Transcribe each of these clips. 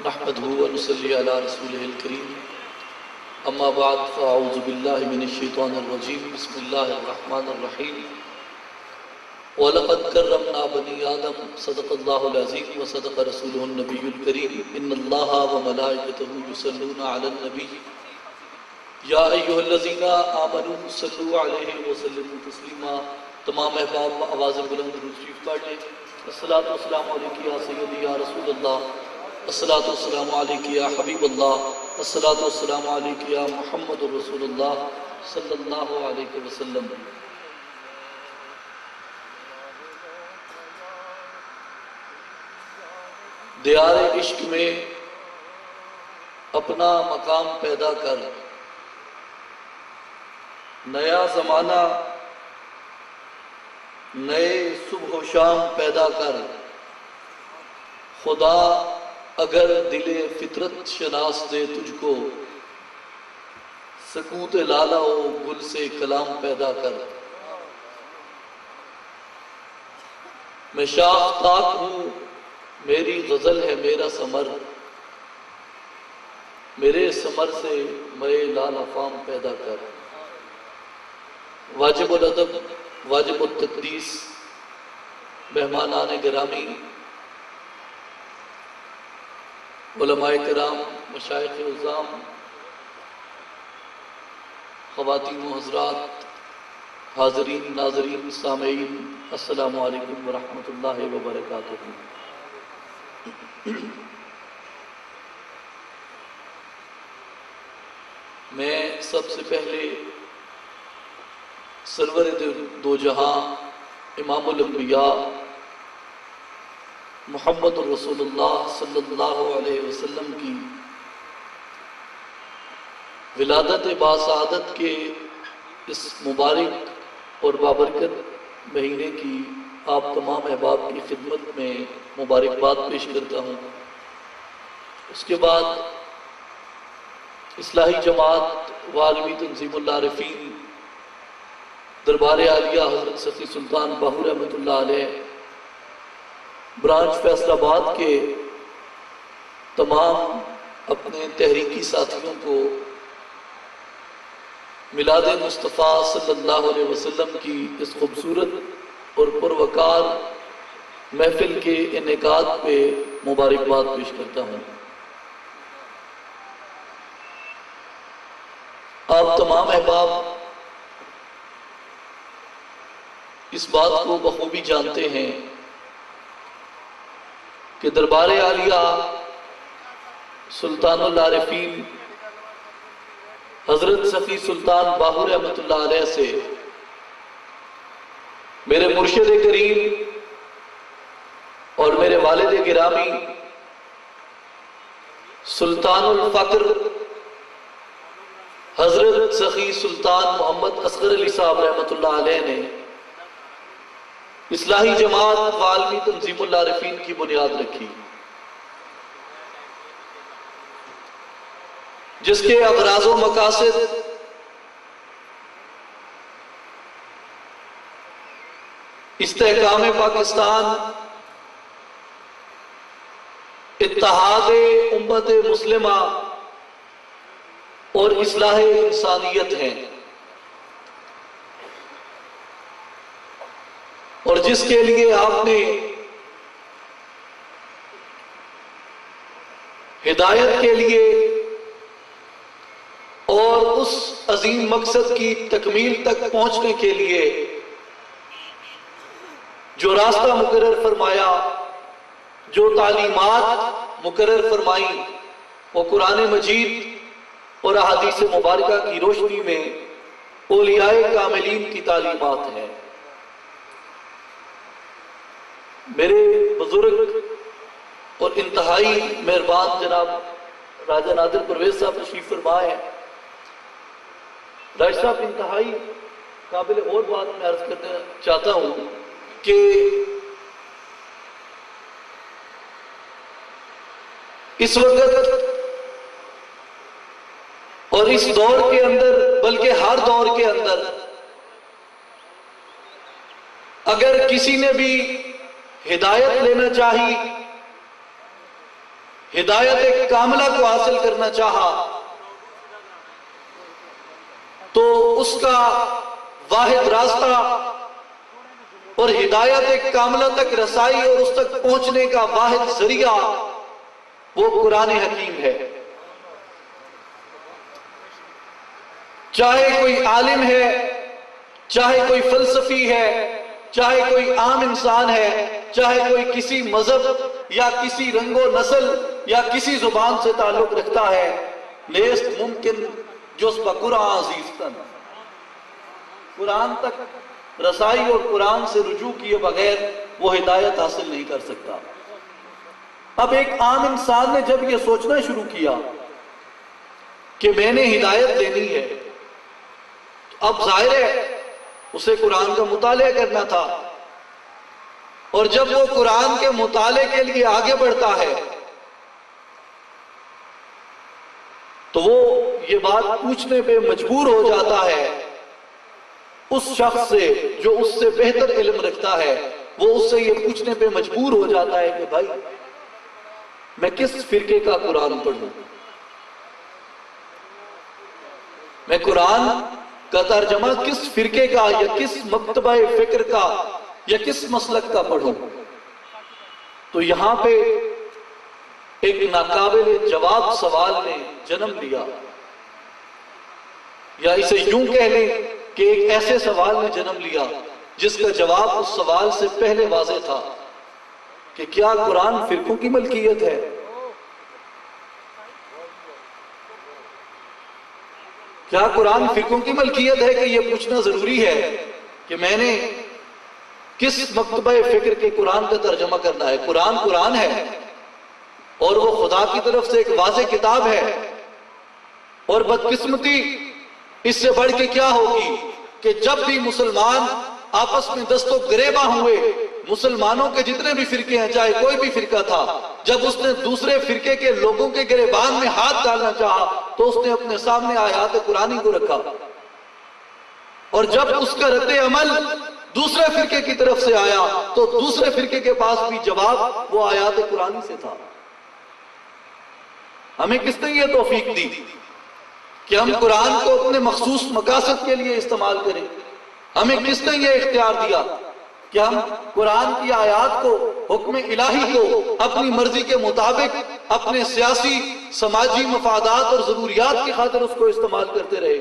نحمده ونصلي على رسوله الكريم اما بعد فاعوذ بالله من الشيطان الرجيم بسم الله الرحمن الرحيم وَلَقَدْ كَرَّمْنَا بَنِي آدَمَ صدق الله العظيم وصدق رسوله النبي الكريم ان الله وملائكته يصلون على النبي یا ایھا الذین آمنوا صلوا علیہ وسلموا تسلیما۔ تمام احباب آواز بلند درود شریف پڑھ لیں۔ الصلاۃ والسلام علیک یا سیدی یا رسول اللہ، الصلاۃ والسلام علیک یا حبیب اللہ، الصلاۃ والسلام علیک یا محمد رسول اللہ صلی اللہ علیہ وسلم۔ دیار عشق میں اپنا مقام پیدا کر، نیا زمانہ نئے صبح و شام پیدا کر، خدا اگر دل فطرت شناس دے تجھ کو، سکوت لالہ و گل سے کلام پیدا کر۔ میں شاخ طاق ہوں، میری غزل ہے میرا ثمر، میرے ثمر سے مے لال افام پیدا کر۔ واجب الادب، واجب التقدیس، مہمانان گرامی، علماء کرام، مشائخ عظام، خواتین و حضرات، حاضرین ناظرین سامعین، السلام علیکم ورحمۃ اللہ وبرکاتہ۔ میں سب سے پہلے سرور دو جہاں امام الانبیاء محمد رسول اللہ صلی اللہ علیہ وسلم کی ولادت باسعادت کے اس مبارک اور بابرکت مہینے کی آپ تمام احباب کی خدمت میں مبارکباد پیش کرتا ہوں۔ اس کے بعد اصلاحی جماعت و عالمی تنظیم العارفین دربار عالیہ حضرت سخی سلطان باہو رحمۃ اللہ علیہ برانچ فیصل آباد کے تمام اپنے تحریکی ساتھیوں کو میلاد مصطفیٰ صلی اللہ علیہ وسلم کی اس خوبصورت اور پروقار محفل کے انعقاد پہ مبارکباد پیش کرتا ہوں۔ آپ تمام احباب اس بات کو بخوبی جانتے ہیں کہ دربار عالیہ سلطان العارفین حضرت سخی سلطان باہو رحمۃ اللہ علیہ سے میرے مرشد کریم اور میرے والد گرامی سلطان الفقر حضرت سخی سلطان محمد اصغر علی صاحب رحمۃ اللہ علیہ نے اصلاحی جماعت و عالمی تنظیم العارفین کی بنیاد رکھی، جس کے اغراض و مقاصد استحکام پاکستان، اتحاد امت مسلمہ اور اصلاح انسانیت ہیں، اور جس کے لیے آپ نے ہدایت کے لیے اور اس عظیم مقصد کی تکمیل تک پہنچنے کے لیے جو راستہ مقرر فرمایا، جو تعلیمات مقرر فرمائیں، وہ قرآن مجید اور احادیث مبارکہ کی روشنی میں اولیاء کاملین کی تعلیمات ہیں۔ میرے بزرگ اور انتہائی مہربان جناب راجہ نادر پرویز صاحب تشریف فرما ہیں۔ راجہ صاحب، انتہائی قابل اور بات میں عرض کرنا چاہتا ہوں کہ اس وقت اور اس دور کے اندر، بلکہ ہر دور کے اندر، اگر کسی نے بھی ہدایت لینا چاہی ہدایت کاملہ کو حاصل کرنا چاہا تو اس کا واحد راستہ اور ہدایت کاملہ تک رسائی اور اس تک پہنچنے کا واحد ذریعہ وہ قرآن حکیم ہے۔ چاہے کوئی عالم ہے، چاہے کوئی فلسفی ہے، چاہے کوئی عام انسان ہے، چاہے کوئی کسی مذہب یا کسی رنگ و نسل یا کسی زبان سے تعلق رکھتا ہے، لیست ممکن جز بقرآن عزیزتن، قرآن تک رسائی اور قرآن سے رجوع کیے بغیر وہ ہدایت حاصل نہیں کر سکتا۔ اب ایک عام انسان نے جب یہ سوچنا شروع کیا کہ میں نے ہدایت لینی ہے، تو اب ظاہر ہے اسے قرآن کا مطالعہ کرنا تھا، اور جب وہ قرآن کے مطالعے کے لیے آگے بڑھتا ہے تو وہ یہ بات پوچھنے پہ مجبور ہو جاتا ہے اس شخص سے جو اس سے بہتر علم رکھتا ہے۔ وہ اس سے یہ پوچھنے پہ مجبور ہو جاتا ہے کہ بھائی میں کس فرقے کا قرآن پڑھوں، میں قرآن کا ترجمہ کس فرقے کا یا کس مکتبہ فکر کا یا کس مسلک کا پڑھوں۔ تو یہاں پہ ایک ناقابل جواب سوال نے جنم لیا، یا اسے یوں کہہ لیں کہ ایک ایسے سوال نے جنم لیا جس کا جواب اس سوال سے پہلے واضح تھا کہ کیا قرآن فرقوں کی ملکیت ہے؟ کیا قرآن فرقوں کی ملکیت ہے کہ یہ پوچھنا ضروری ہے کہ میں نے کس مکتبہ فکر کے قرآن کا ترجمہ کرنا ہے؟ قرآن قرآن ہے اور وہ خدا کی طرف سے ایک واضح کتاب ہے، اور بدقسمتی اس سے بڑھ کے کیا ہوگی کہ جب بھی مسلمان آپس میں دست و گریباں ہوئے، مسلمانوں کے جتنے بھی فرقے ہیں، چاہے کوئی بھی فرقہ تھا، جب اس نے دوسرے فرقے کے لوگوں کے گریبان میں ہاتھ ڈالنا چاہا تو اس نے اپنے سامنے آیات قرآنی کو رکھا، اور جب اس کا رد عمل دوسرے فرقے کی طرف سے آیا تو دوسرے فرقے کے پاس بھی جواب وہ آیات قرآنی سے تھا۔ ہمیں کس نے یہ توفیق دی کہ ہم قرآن کو اپنے مخصوص مقاصد کے لیے استعمال کریں؟ ہمیں کس نے یہ اختیار دیا کہ ہم قرآن کی آیات کو، حکم الہی کو اپنی مرضی کے مطابق اپنے سیاسی، سماجی مفادات اور ضروریات کی خاطر اس کو استعمال کرتے رہے؟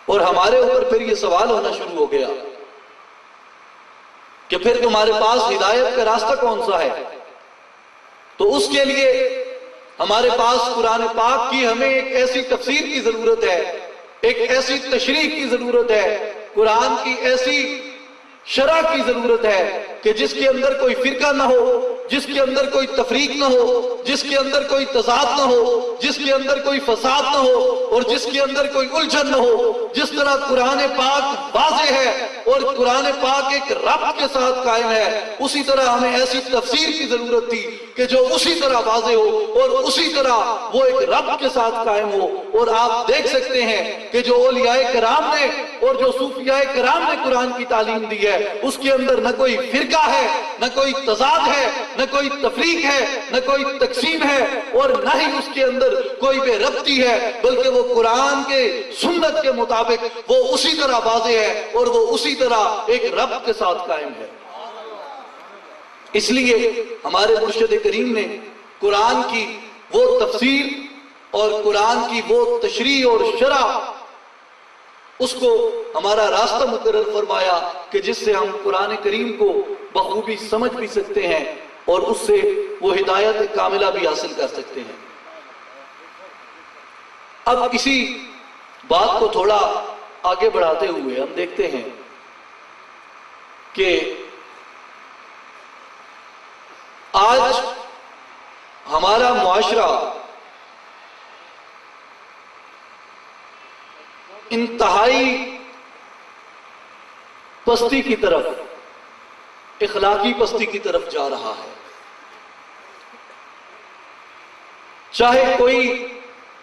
اور ہمارے اوپر پھر یہ سوال ہونا شروع ہو گیا کہ پھر تمہارے پاس ہدایت کا راستہ کون سا ہے؟ تو اس کے لیے ہمارے پاس قرآن پاک کی ہمیں ایک ایسی تفسیر کی ضرورت ہے، ایک ایسی تشریح کی ضرورت ہے، قرآن کی ایسی شرح کی ضرورت ہے کہ جس کے اندر کوئی فرقہ نہ ہو، جس کے اندر کوئی تفریق نہ ہو، جس کے اندر کوئی تضاد نہ ہو، جس کے اندر کوئی فساد نہ ہو، اور جس کے اندر کوئی الجھن نہ ہو۔ جس طرح قرآن پاک واضح ہے اور قرآن پاک ایک ربط کے ساتھ قائم ہے، اسی طرح ہمیں ایسی تفسیر کی ضرورت تھی کہ جو اسی طرح واضح ہو اور اسی طرح وہ ایک ربط کے ساتھ قائم ہو۔ اور آپ دیکھ سکتے ہیں کہ جو اولیاء کرام نے اور جو صوفیاء کرام نے قرآن کی تعلیم دی ہے، اس کے اندر نہ کوئی فرقہ ہے، نہ کوئی تضاد ہے، نہ کوئی تفریق ہے، نہ کوئی تقسیم ہے، اور نہ ہی اس کے اندر کوئی بے ربطی ہے، بلکہ وہ قرآن کے سنت کے مطابق وہ اسی طرح واضح ہے اور وہ اسی طرح ایک ربط کے ساتھ قائم ہے۔ اس لیے ہمارے مرشد کریم نے قرآن کی وہ تفسیر اور قرآن کی وہ تشریح اور شرح، اس کو ہمارا راستہ مقرر فرمایا کہ جس سے ہم قرآن کریم کو بخوبی سمجھ بھی سکتے ہیں اور اس سے وہ ہدایت کاملہ بھی حاصل کر سکتے ہیں۔ اب اسی بات کو تھوڑا آگے بڑھاتے ہوئے ہم دیکھتے ہیں کہ آج ہمارا معاشرہ انتہائی پستی کی طرف، اخلاقی پستی کی طرف جا رہا ہے۔ چاہے کوئی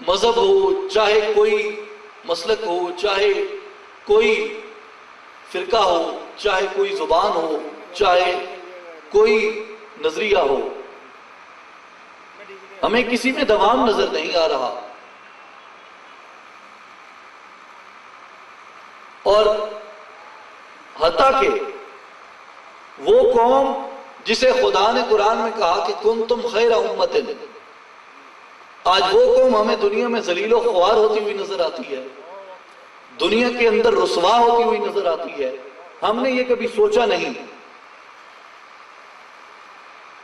مذہب ہو، چاہے کوئی مسلک ہو، چاہے کوئی فرقہ ہو، چاہے کوئی زبان ہو، چاہے کوئی نظریہ ہو، ہمیں کسی میں دوام نظر نہیں آ رہا. اور حتیٰ کہ وہ قوم جسے خدا نے قرآن میں کہا کہ کنتم خیر امت، آج وہ قوم ہمیں دنیا میں ذلیل و خوار ہوتی ہوئی نظر آتی ہے، دنیا کے اندر رسوا ہوتی ہوئی نظر آتی ہے. ہم نے یہ کبھی سوچا نہیں،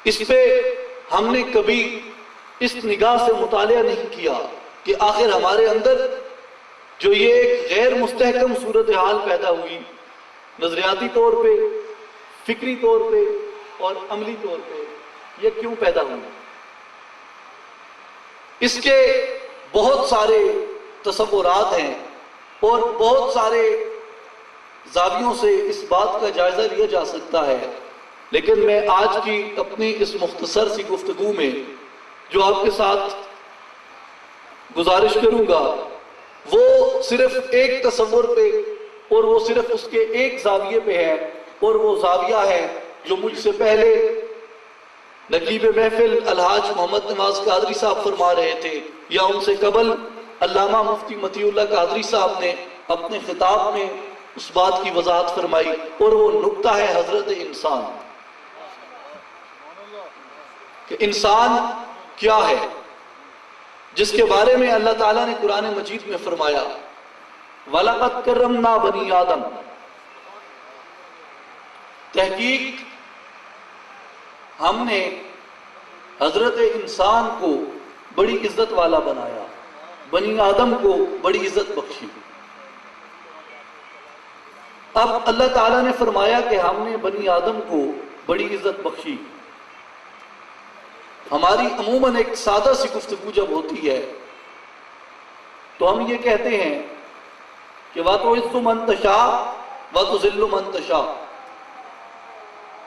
اس پہ ہم نے کبھی اس نگاہ سے مطالعہ نہیں کیا کہ آخر ہمارے اندر جو یہ ایک غیر مستحکم صورتحال پیدا ہوئی، نظریاتی طور پہ، فکری طور پہ اور عملی طور پہ، یہ کیوں پیدا ہوئی. اس کے بہت سارے تصورات ہیں اور بہت سارے زاویوں سے اس بات کا جائزہ لیا جا سکتا ہے، لیکن میں آج کی اپنی اس مختصر سی گفتگو میں جو آپ کے ساتھ گزارش کروں گا وہ صرف ایک تصور پہ اور وہ صرف اس کے ایک زاویے پہ ہے، اور وہ زاویہ ہے جو مجھ سے پہلے نقیب محفل الحاج محمد نواز قادری صاحب فرما رہے تھے، یا ان سے قبل علامہ مفتی مطیع اللہ قادری صاحب نے اپنے خطاب میں اس بات کی وضاحت فرمائی، اور وہ نکتہ ہے حضرت انسان، کہ انسان کیا ہے، جس کے بارے میں اللہ تعالیٰ نے قرآن مجید میں فرمایا وَلَقَدْ كَرَّمْنَا بَنِي آدم. تحقیق ہم نے حضرت انسان کو بڑی عزت والا بنایا، بنی آدم کو بڑی عزت بخشی. اب اللہ تعالیٰ نے فرمایا کہ ہم نے بنی آدم کو بڑی عزت بخشی. ہماری عموماً ایک سادہ سی گفتگو جب ہوتی ہے تو ہم یہ کہتے ہیں کہ وَتُعِزُّ مَن تَشَاءُ وَتُذِلُّ مَن تَشَاءُ،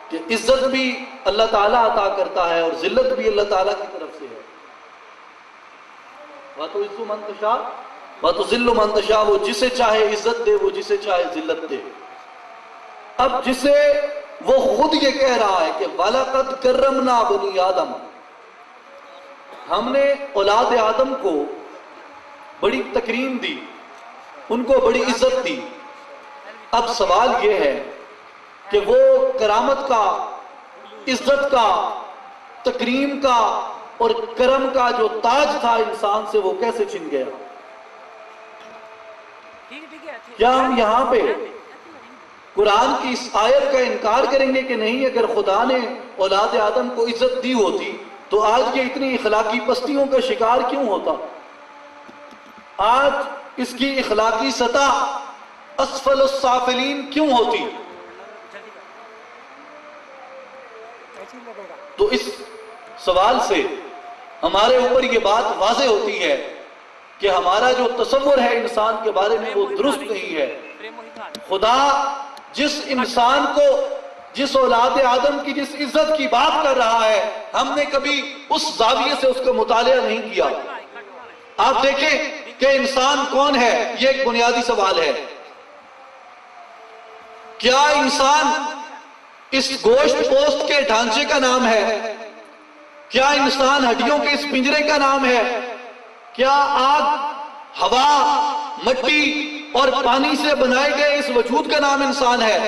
کہ عزت بھی اللہ تعالیٰ عطا کرتا ہے اور ذلت بھی اللہ تعالیٰ کی طرف سے ہے. وَتُعِزُّ مَن تَشَاءُ وَتُذِلُّ مَن تَشَاءُ، وہ جسے چاہے عزت دے، وہ جسے چاہے ذلت دے. اب جسے وہ خود یہ کہہ رہا ہے کہ وَلَقَدْ كَرَّمْنَا بَنِي آدم، ہم نے اولاد آدم کو بڑی تکریم دی، ان کو بڑی عزت دی. اب سوال یہ ہے کہ وہ کرامت کا، عزت کا، تکریم کا اور کرم کا جو تاج تھا انسان سے، وہ کیسے چھن گیا؟ کیا ہم یہاں پہ قرآن کی اس آیت کا انکار کریں گے کہ نہیں، اگر خدا نے اولاد آدم کو عزت دی ہوتی تو آج یہ اتنی اخلاقی پستیوں کا شکار کیوں ہوتا؟ آج اس کی اخلاقی سطح اسفل السافلین کیوں ہوتی؟ تو اس سوال سے ہمارے اوپر یہ بات واضح ہوتی ہے کہ ہمارا جو تصور ہے انسان کے بارے میں وہ درست نہیں ہے. خدا جس انسان کو، جس اولاد آدم کی جس عزت کی بات کر رہا ہے، ہم نے کبھی اس زاویے سے اس کا مطالعہ نہیں کیا. آپ دیکھیں کہ انسان کون ہے، یہ ایک بنیادی سوال ہے. کیا انسان اس گوشت پوست کے ڈھانچے کا نام ہے؟ کیا انسان ہڈیوں کے اس پنجرے کا نام ہے؟ کیا آگ، ہوا، مٹی اور پانی سے بنائے گئے اس وجود کا نام انسان ہے؟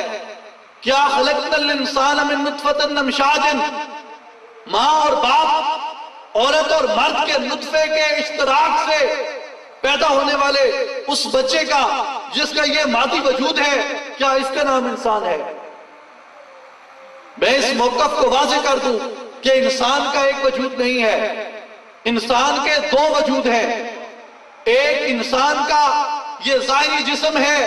کیا خلقنا الانسان من نطفۃ امشاج، ماں اور باپ، عورت اور مرد کے نطفے کے اشتراک سے پیدا ہونے والے اس بچے کا جس کا یہ مادی وجود ہے، کیا اس کا نام انسان ہے؟ میں اس موقف کو واضح کر دوں کہ انسان کا ایک وجود نہیں ہے، انسان کے دو وجود ہیں. ایک انسان کا یہ ظاہری جسم ہے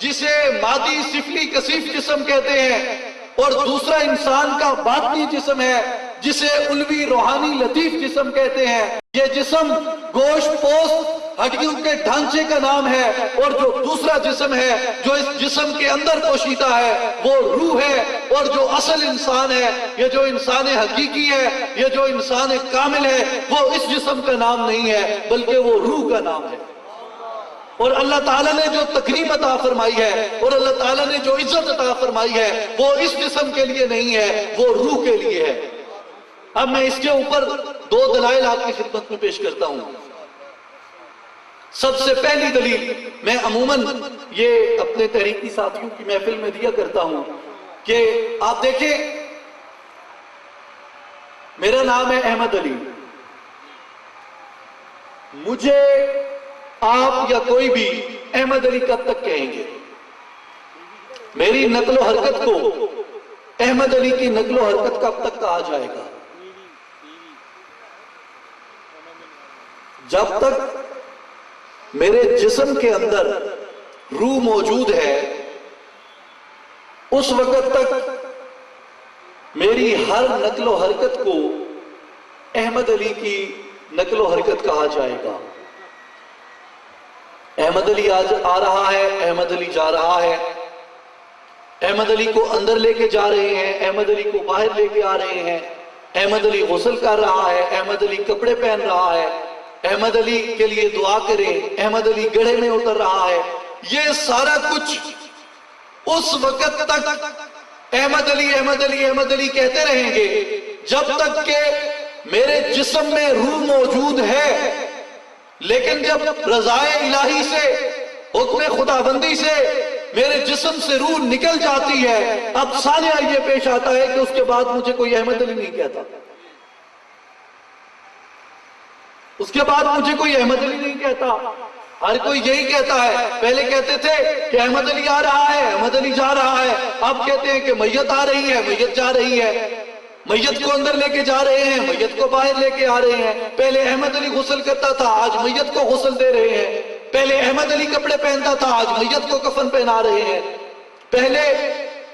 جسے مادی سفلی کثیف جسم کہتے ہیں، اور دوسرا انسان کا باطنی جسم ہے جسے علوی روحانی لطیف جسم کہتے ہیں. یہ جسم گوشت پوست ہڈیوں کے ڈھانچے کا نام ہے، اور جو دوسرا جسم ہے جو اس جسم کے اندر پوشیدہ ہے وہ روح ہے. اور جو اصل انسان ہے، یہ جو انسان حقیقی ہے، یہ جو انسان کامل ہے، وہ اس جسم کا نام نہیں ہے بلکہ وہ روح کا نام ہے. اور اللہ تعالیٰ نے جو تکریم عطا فرمائی ہے اور اللہ تعالیٰ نے جو عزت عطا فرمائی ہے وہ اس جسم کے لیے نہیں ہے، وہ روح کے لیے ہے. اب میں اس کے اوپر دو دلائل آپ کی خدمت میں پیش کرتا ہوں۔ سب سے پہلی دلیل میں عموماً یہ اپنے تحریکی ساتھیوں کی محفل میں دیا کرتا ہوں کہ آپ دیکھیں، میرا نام ہے احمد علی، مجھے آپ یا کوئی بھی احمد علی کب تک کہیں گے؟ میری نقل و حرکت کو احمد علی کی نقل و حرکت کب تک کہا جائے گا؟ جب تک میرے جسم کے اندر روح موجود ہے اس وقت تک میری ہر نقل و حرکت کو احمد علی کی نقل و حرکت کہا جائے گا۔ احمد علی آج آ رہا ہے، احمد علی جا رہا ہے، احمد علی کو اندر لے کے جا رہے ہیں، احمد علی کو باہر لے کے آ رہے ہیں، احمد علی غسل کر رہا ہے، احمد علی کپڑے پہن رہا ہے، احمد علی کے لیے دعا کریں، احمد علی گڑھے میں اتر رہا ہے۔ یہ سارا کچھ اس وقت تک احمد علی احمد علی احمد علی کہتے رہیں گے جب تک کہ میرے جسم میں روح موجود ہے، لیکن جب رضائے الہی سے، حکم خداوندی سے میرے جسم سے روح نکل جاتی ہے، اب سانیہ یہ پیش آتا ہے کہ اس کے بعد مجھے کوئی احمد علی نہیں کہتا، اس کے بعد مجھے کوئی احمد علی نہیں کہتا، ہر کوئی یہی کہتا ہے۔ پہلے کہتے تھے کہ احمد علی آ رہا ہے، احمد علی جا رہا ہے، اب کہتے ہیں کہ میت آ رہی ہے، میت جا رہی ہے، میت کو اندر لے کے جا رہے ہیں، میت کو باہر لے کے آ رہے ہیں۔ پہلے احمد علی غسل کرتا تھا، آج میت کو غسل دے رہے ہیں۔ پہلے احمد علی کپڑے پہنتا تھا، آج میت کو کفن پہنا رہے ہیں۔ پہلے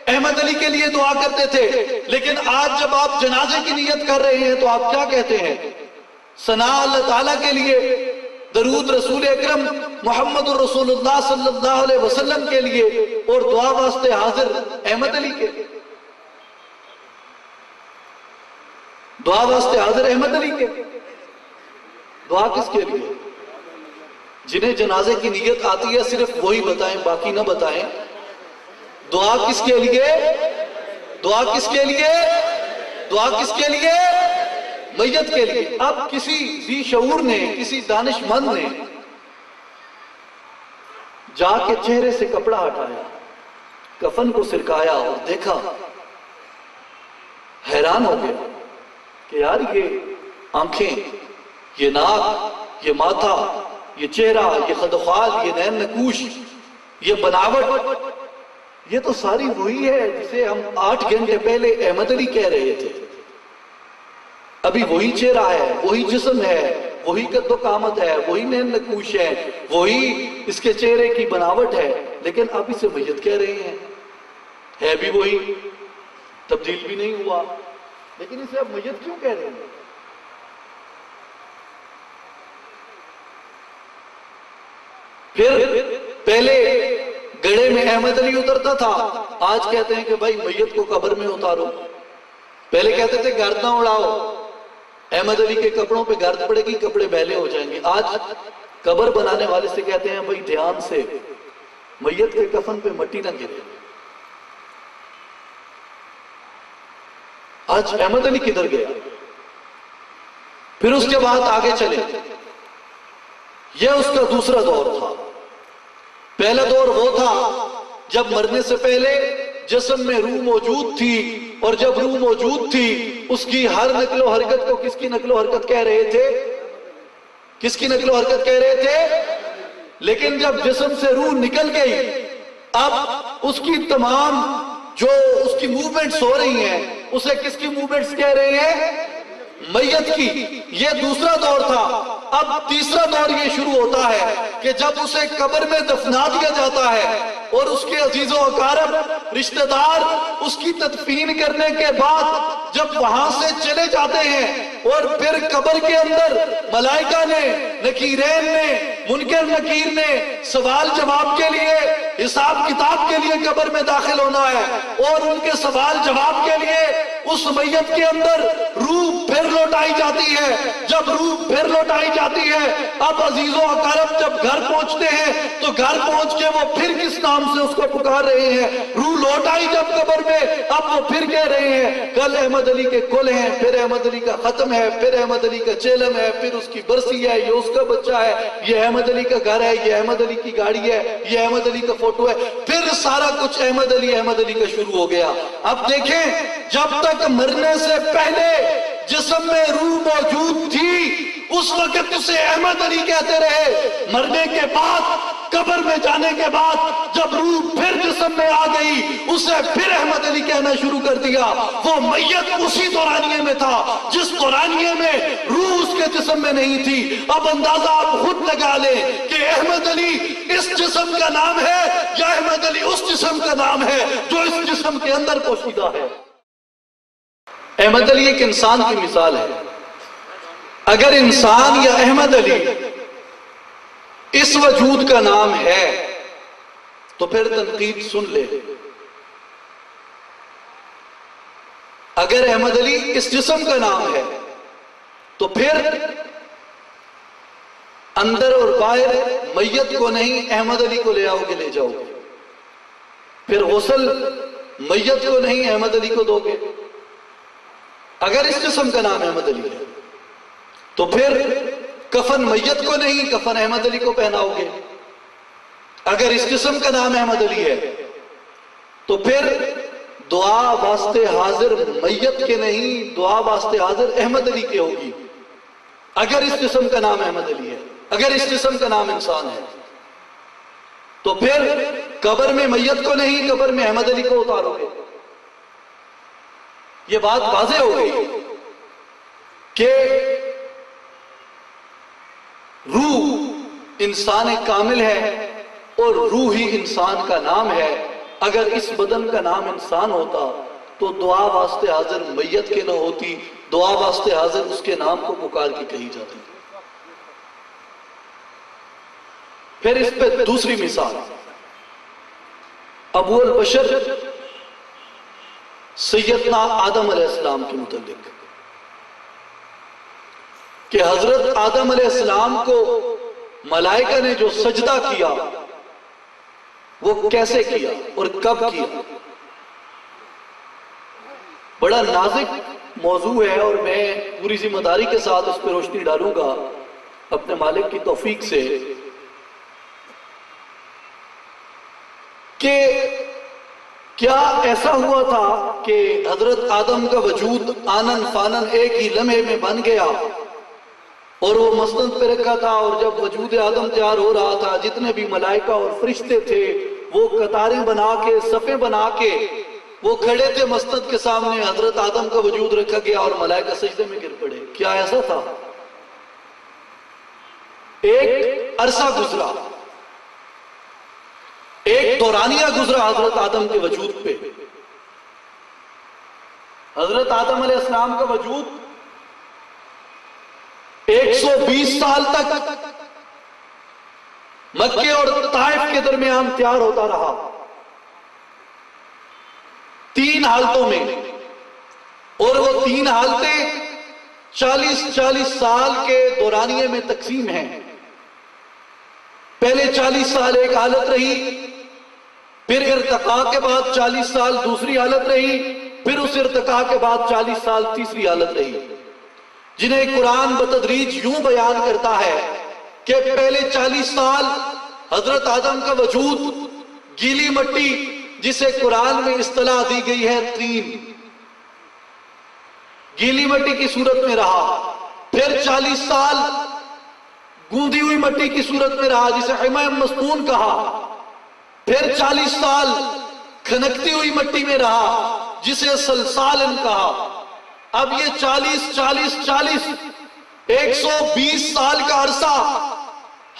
احمد علی کے لیے دعا کرتے تھے، لیکن آج جب آپ جنازے کی نیت کر رہے ہیں تو آپ کیا کہتے ہیں؟ ثنا اللہ تعالیٰ کے لیے، درود رسول اکرم محمد الرسول اللہ صلی اللہ علیہ وسلم کے لیے، اور دعا واسطے حاضر احمد علی کے، دعا واسطے حاضر احمد علی کے۔ دعا کس کے لیے؟ جنہیں جنازے کی نیت آتی ہے صرف وہی بتائیں، باقی نہ بتائیں۔ دعا کس کے لیے؟ دعا کس کے لیے؟ دعا کس کے لیے؟ میت کے لیے۔ اب کسی ذی شعور نے، کسی دانش مند نے جا کے چہرے سے کپڑا ہٹایا، کفن کو سرکایا اور دیکھا، حیران ہو گیا کہ یار یہ آنکھیں، یہ ناک، یہ ماتھا، یہ چہرہ، یہ خدخال، یہ نین نکوش، یہ بناوٹ، یہ تو ساری وہی ہے جسے ہم 8 گھنٹے پہلے احمد علی کہہ رہے تھے۔ ابھی وہی چہرہ ہے، وہی جسم ہے، وہی قد و قامت ہے، وہی نین نکوش ہے، وہی اس کے چہرے کی بناوٹ ہے، لیکن اب اسے میت کہہ رہے ہیں۔ ہے بھی وہی، تبدیل بھی نہیں ہوا، لیکن اسے اب میت کیوں کہہ رہے ہیں؟ پھر پہلے گڑھے میں احمد علی اترتا تھا، آج کہتے ہیں کہ بھائی میت کو قبر میں اتارو۔ پہلے کہتے تھے گرد نہ اڑاؤ، احمد علی کے کپڑوں پہ گرد پڑے گی، کپڑے میلے ہو جائیں گے۔ آج قبر بنانے والے سے کہتے ہیں بھائی دھیان سے، میت کے کفن پہ مٹی نہ گرے۔ آج احمد علی کدھر گیا؟ پھر اس کے بعد آگے چلے، یہ اس کا دوسرا دور تھا۔ پہلا دور وہ تھا جب مرنے سے پہلے جسم میں روح موجود تھی، اور جب روح موجود تھی اس کی ہر نقل و حرکت کو کس کی نقل و حرکت کہہ رہے تھے؟ کس کی نقل و حرکت کہہ رہے تھے؟ لیکن جب جسم سے روح نکل گئی، اب اس کی تمام جو اس کی موومنٹس ہو رہی ہیں، اسے کس کی موومنٹس کہہ رہے ہیں؟ میت کی۔ یہ دوسرا دور تھا۔ اب تیسرا دور یہ شروع ہوتا ہے کہ جب اسے قبر میں دفنا دیا جاتا ہے اور اس کے عزیز و اقارب، رشتہ دار اس کی تدفین کرنے کے بعد جب وہاں سے چلے جاتے ہیں، اور پھر قبر کے اندر ملائکہ نے، نکیرین نے، منکر نکیر نے سوال جواب کے لیے، حساب کتاب کے لیے قبر میں داخل ہونا ہے، اور ان کے سوال جواب کے لیے اس میت کے اندر روح پھر لوٹائی جاتی ہے. جب روح پھر لوٹائی جاتی ہے، اب عزیز و اقارب جب گھر پہنچتے ہیں تو گھر پہنچ کے وہ پھر کس نام سے اس کو پکار رہے ہیں؟ روح لوٹائی جب قبر میں، اب وہ پھر کہہ رہے ہیں کل احمد علی کے کل ہیں، پھر احمد علی کا ختم ہے، پھر احمد علی کا چیلم ہے، پھر اس کی برسی ہے، یہ اس کا بچہ ہے، یہ احمد علی کا گھر ہے، یہ احمد علی کی گاڑی ہے، یہ احمد علی کا فوٹو ہے. پھر سارا کچھ احمد علی کا شروع ہو گیا. اب دیکھیں، جب تک مرنے سے پہلے جسم میں روح موجود تھی اس وقت اسے احمد علی کہتے رہے. مرنے کے بعد، قبر میں جانے کے بعد جب روح پھر جسم میں آ گئی اسے پھر احمد علی کہنا شروع کر دیا. وہ میت اسی دورانیے میں تھا جس دورانیے میں روح اس کے جسم میں نہیں تھی. اب اندازہ آپ خود لگا لیں کہ احمد علی اس جسم کا نام ہے یا احمد علی اس جسم کا نام ہے جو اس جسم کے اندر پوشیدہ ہے. احمد علی ایک انسان کی مثال ہے. اگر انسان یا احمد علی اس وجود کا نام ہے تو پھر تنقید سن لے. اگر احمد علی اس جسم کا نام ہے تو پھر اندر اور باہر میت کو نہیں احمد علی کو لے آؤ گے، لے جاؤ گے. پھر غسل میت کو نہیں احمد علی کو دو گے. اگر اس جسم کا نام احمد علی ہے تو پھر کفن میت کو نہیں کفن احمد علی کو پہناؤ گے. اگر اس جسم کا نام احمد علی ہے تو پھر دعا واسطے حاضر میت کے نہیں دعا واسطے حاضر احمد علی کے ہوگی. اگر اس جسم کا نام احمد علی ہے، اگر اس جسم کا نام انسان ہے تو پھر قبر میں میت کو نہیں قبر میں احمد علی کو اتارو گے. یہ بات واضح ہو گئی کہ روح انسان کامل ہے اور روح ہی انسان کا نام ہے. اگر اس بدن کا نام انسان ہوتا تو دعا واسطے حاضر میت کے نہ ہوتی، دعا واسطے حاضر اس کے نام کو پکار کے کہی جاتی. پھر اس پہ دوسری مثال ابو البشر سیدنا آدم علیہ السلام کے متعلق کہ حضرت آدم علیہ السلام کو ملائکہ نے جو سجدہ کیا وہ کیسے کیا اور کب کیا. بڑا نازک موضوع ہے اور میں پوری ذمہ داری کے ساتھ اس پہ روشنی ڈالوں گا اپنے مالک کی توفیق سے کہ کیا ایسا ہوا تھا کہ حضرت آدم کا وجود آنن فانن ایک ہی لمحے میں بن گیا اور وہ مسند پہ رکھا تھا، اور جب وجود آدم تیار ہو رہا تھا جتنے بھی ملائکہ اور فرشتے تھے وہ قطاریں بنا کے صفیں بنا کے وہ کھڑے تھے مسند کے سامنے، حضرت آدم کا وجود رکھا گیا اور ملائکہ سجدے میں گر پڑے. کیا ایسا تھا؟ ایک عرصہ گزرا، ایک دورانیہ گزرا حضرت آدم کے وجود پہ. حضرت آدم علیہ السلام کا وجود 120 سال تک مکے اور طائف کے درمیان تیار ہوتا رہا، 3 حالتوں میں، اور وہ 3 حالتیں 40 سال کے دورانیے میں تقسیم ہیں. پہلے 40 سال ایک حالت رہی، پھر ارتقاء کے بعد 40 سال دوسری حالت رہی، پھر اس ارتقاء کے بعد 40 سال تیسری حالت رہی، جنہیں قرآن بتدریج یوں بیان کرتا ہے کہ پہلے 40 سال حضرت آدم کا وجود گیلی مٹی، جسے قرآن میں اصطلاح دی گئی ہے طین، گیلی مٹی کی صورت میں رہا. پھر 40 سال گوندی ہوئی مٹی کی صورت میں رہا جسے حمیم مستون کہا. پھر 40 سال کھنکتی ہوئی مٹی میں رہا جسے سلسالن کہا. اب یہ 40 120 سال کا عرصہ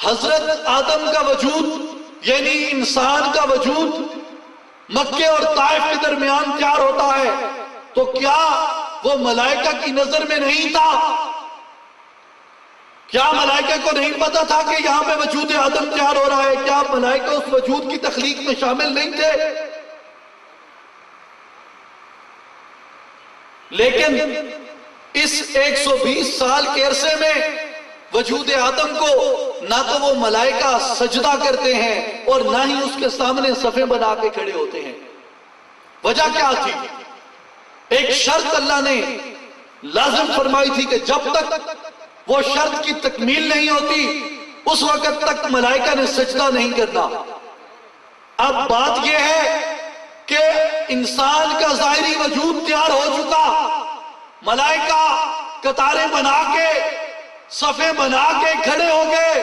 حضرت آدم کا وجود یعنی انسان کا وجود مکے اور طائف کے درمیان تیار ہوتا ہے تو کیا وہ ملائکہ کی نظر میں نہیں تھا؟ کیا ملائکہ کو نہیں پتا تھا کہ یہاں پہ وجود آدم تیار ہو رہا ہے؟ کیا ملائکہ اس وجود کی تخلیق میں شامل نہیں تھے؟ لیکن اس 120 سال کے عرصے میں وجود آدم کو نہ تو وہ ملائکہ سجدہ کرتے ہیں اور نہ ہی اس کے سامنے صفیں بنا کے کھڑے ہوتے ہیں۔ وجہ کیا تھی؟ ایک شرط اللہ نے لازم فرمائی تھی کہ جب تک وہ شرط کی تکمیل نہیں ہوتی اس وقت تک ملائکہ نے سجدہ نہیں کرنا۔ اب بات یہ ہے کہ انسان کا ظاہری وجود تیار ہو چکا، ملائکہ قطاریں بنا کے صفیں بنا کے کھڑے ہو گئے،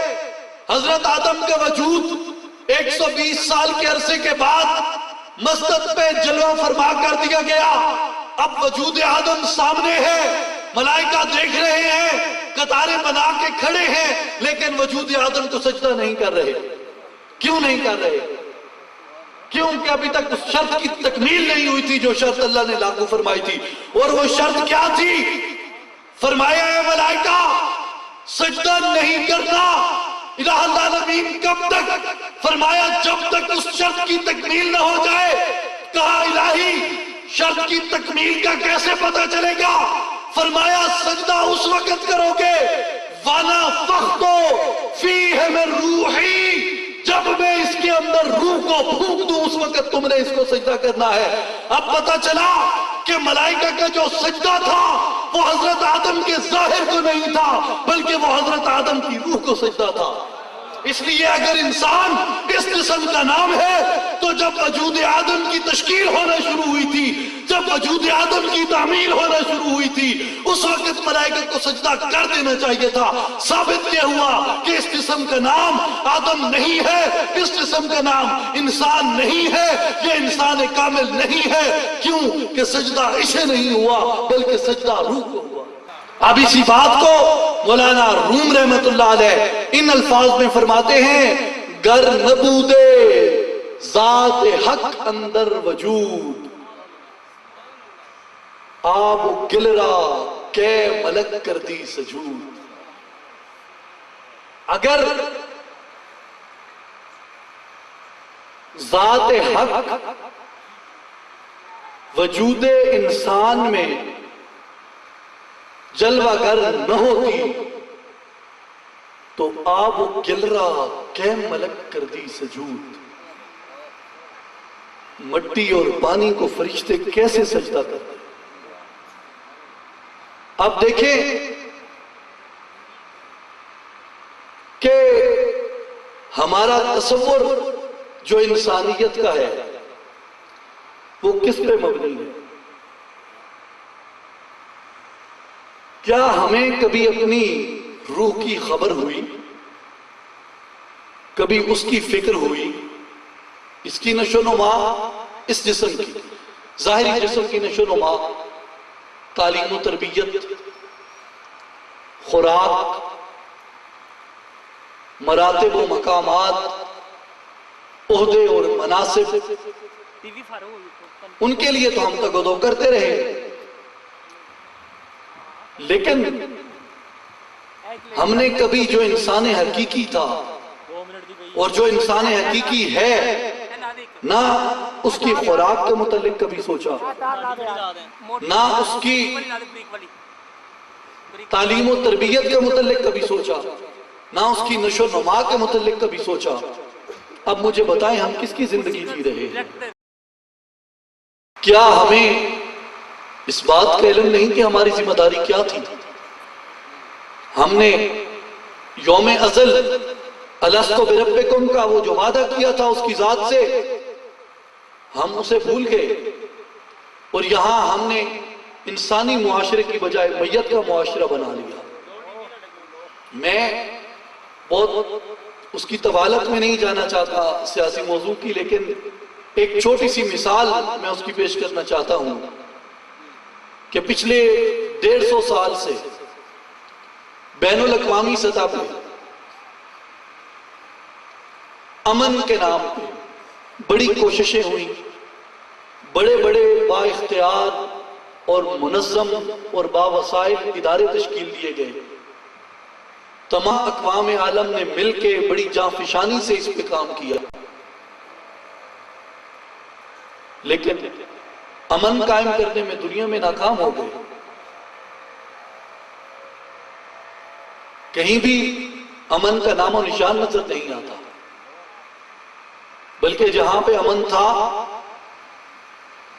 حضرت آدم کا وجود 120 سال کے عرصے کے بعد مسجد پہ جلوہ فرما کر دیا گیا۔ اب وجود آدم سامنے ہے، ملائکہ دیکھ رہے ہیں، قطاریں بنا کے کھڑے ہیں، لیکن وجود آدم کو سجدہ نہیں کر رہے۔ کیوں نہیں کر رہے؟ کیونکہ ابھی تک اس شرط کی تکمیل نہیں ہوئی تھی جو شرط اللہ نے لاگو فرمائی تھی۔ اور وہ شرط کیا تھی؟ فرمایا ہے ملائکہ سجدہ نہیں کرنا الہ العالمین کب تک؟ فرمایا جب تک اس شرط کی تکمیل نہ ہو جائے۔ کہا الہی شرط کی تکمیل کا کیسے پتہ چلے گا؟ فرمایا سجدہ اس وقت کرو گے وَنَفَخْتُ فِيهِ مِن رُوحِي، جب میں اس کے اندر روح کو پھونک دوں اس وقت تم نے اس کو سجدہ کرنا ہے۔ اب پتہ چلا کہ ملائکہ کا جو سجدہ تھا وہ حضرت آدم کے ظاہر کو نہیں تھا بلکہ وہ حضرت آدم کی روح کو سجدہ تھا۔ اس لیے اگر انسان اس قسم کا نام ہے تو جب وجود آدم کی تشکیل ہونا شروع ہوئی تھی، جب وجود آدم کی تعمیل ہونا شروع ہوئی تھی، اس وقت ملائکہ کو سجدہ کر دینا چاہیے تھا۔ ثابت یہ ہوا کہ اس قسم کا نام آدم نہیں ہے، اس قسم کا نام انسان نہیں ہے، یہ انسان کامل نہیں ہے۔ کیوں کہ سجدہ اسے نہیں ہوا بلکہ سجدہ روح کو ہوا۔ اب اسی بات کو مولانا روم رحمت اللہ علیہ ان الفاظ میں فرماتے ہیں، گر نبودے ذات حق اندر وجود، آب گلرا کے ملک کردی سجود۔ اگر ذات حق وجود انسان میں جلوہ گر نہ ہوتی تو آب گلرا کہ ملک کردی سجود، مٹی اور پانی کو فرشتے کیسے سجدہ کرتے۔ اب دیکھیں کہ ہمارا تصور جو انسانیت کا ہے وہ کس پہ مبنی ہے؟ کیا ہمیں کبھی اپنی روح کی خبر ہوئی؟ کبھی اس کی فکر ہوئی؟ اس کی نشو و نما، اس جسم کی ظاہری جسم کی نشو و نما، تعلیم و تربیت، خوراک، مراتب و مقامات، عہدے اور مناصب، ان کے لیے تو ہم تگودو کرتے رہے، لیکن ہم نے کبھی جو انسان حقیقی تھا اور جو انسان حقیقی ہے نہ اس کی خوراک کے متعلق کبھی سوچا، نہ اس کی تعلیم و تربیت کے متعلق کبھی سوچا، نہ اس کی نشو و نما کے متعلق کبھی سوچا۔ اب مجھے بتائیں ہم کس کی زندگی جی رہے ہیں؟ کیا ہمیں اس بات کا علم نہیں کہ ہماری ذمہ داری کیا تھی؟ ہم نے یوم ازل الست بربکم کا وہ جو وعدہ کیا تھا اس کی ذات سے ہم اسے بھول گئے، اور یہاں ہم نے انسانی معاشرے کی بجائے میت کا معاشرہ بنا لیا۔ میں بہت اس کی طوالت میں نہیں جانا چاہتا سیاسی موضوع کی، لیکن ایک چھوٹی سی مثال میں اس کی پیش کرنا چاہتا ہوں کہ پچھلے 150 سال سے بین الاقوامی سطح پہ امن کے نام پہ بڑی کوششیں ہوئیں، بڑے بڑے با اختیار اور منظم اور باوسائل ادارے تشکیل دیے گئے، تمام اقوام عالم نے مل کے بڑی جانفشانی سے اس پہ کام کیا، لیکن امن قائم کرنے میں دنیا میں ناکام ہو گئے۔ کہیں بھی امن کا نام و نشان نظر نہیں آتا، بلکہ جہاں پہ امن تھا،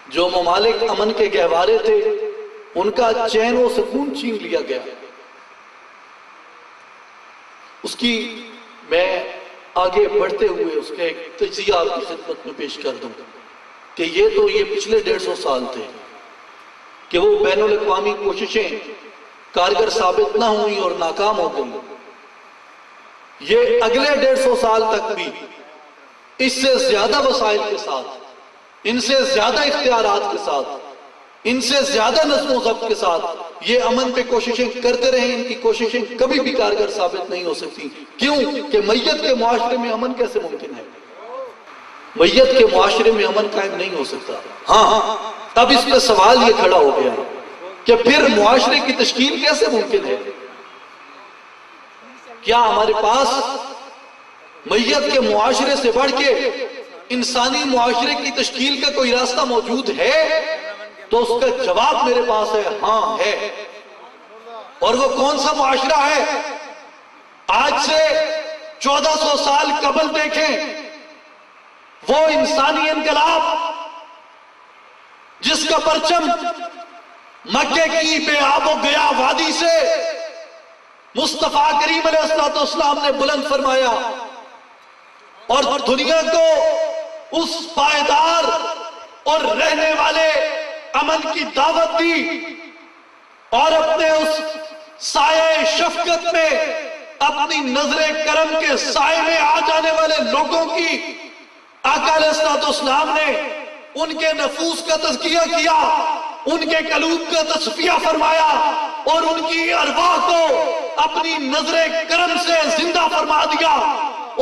جو ممالک امن کے گہوارے تھے، ان کا چین و سکون چھین لیا گیا۔ اس کی میں آگے بڑھتے ہوئے اس کا ایک تجزیہ آپ کی خدمت میں پیش کر دوں کہ یہ پچھلے 150 سال تھے کہ وہ بین الاقوامی کوششیں کارگر ثابت نہ ہوئیں اور ناکام ہو گئیں۔ یہ اگلے 150 سال تک بھی اس سے زیادہ وسائل کے ساتھ، ان سے زیادہ اختیارات کے ساتھ، ان سے زیادہ نظم و ضبط کے ساتھ یہ امن پہ کوششیں کرتے رہے۔ ان کی کوششیں کبھی بھی کارگر ثابت نہیں ہو سکتی۔ کیوں کہ میت کے معاشرے میں امن کیسے ممکن ہے؟ میت کے معاشرے میں امن قائم نہیں ہو سکتا۔ ہاں، اب اس پہ سوال یہ کھڑا ہو گیا کہ پھر معاشرے کی تشکیل کیسے ممکن ہے؟ کیا ہمارے پاس میت کے معاشرے سے بڑھ کے انسانی معاشرے کی تشکیل کا کوئی راستہ موجود ہے؟ تو اس کا جواب میرے پاس ہے، ہاں ہے۔ اور وہ کون سا معاشرہ ہے؟ آج سے 1400 سال قبل دیکھیں، وہ انسانی انقلاب جس کا پرچم مکے کی بے آب و گیا وادی سے مصطفیٰ کریم علیہ السلام نے بلند فرمایا اور دنیا کو اس پائیدار اور رہنے والے امن کی دعوت دی، اور اپنے اس سایہ شفقت میں اپنی نظر کرم کے سائے میں آ جانے والے لوگوں کی آقا علیہ السلام نے ان کے نفوس کا تزکیہ کیا، ان کے قلوب کا تصفیہ فرمایا اور ان کی ارواح کو اپنی نظر کرم سے زندہ فرما دیا۔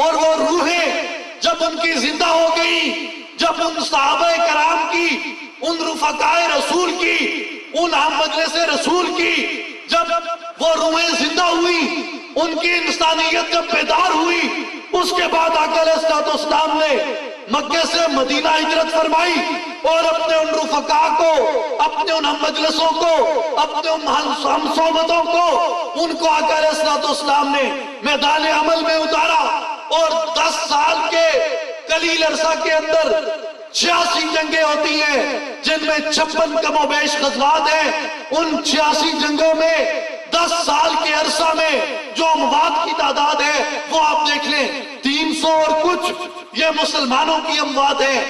اور وہ روحیں جب ان کی زندہ ہو گئی، جب ان صحابہ کرام کی، ان رفقائے رسول کی، ان ہم مجلس رسول کی جب وہ روحیں زندہ ہوئی، ان کی انسانیت جب بیدار ہوئی، اس کے بعد آقا علیہ السلام نے مکے سے مدینہ ہجرت فرمائی اور اپنے ان رفقاء کو، اپنے ان ہم مجلسوں کو، اپنے ان ہم صحبتوں کو، ان کو آقا علیہ السلام نے میدان عمل میں اتارا، اور 10 سال کے قلیل عرصہ کے اندر 86 جنگیں ہوتی ہیں، جن میں 56 کم و بیش غزوات ہیں۔ ان 86 جنگوں میں 10 سال کے عرصہ میں جو اموات کی تعداد ہے وہ آپ دیکھ لیں، 300 اور کچھ یہ مسلمانوں کی اموات ہیں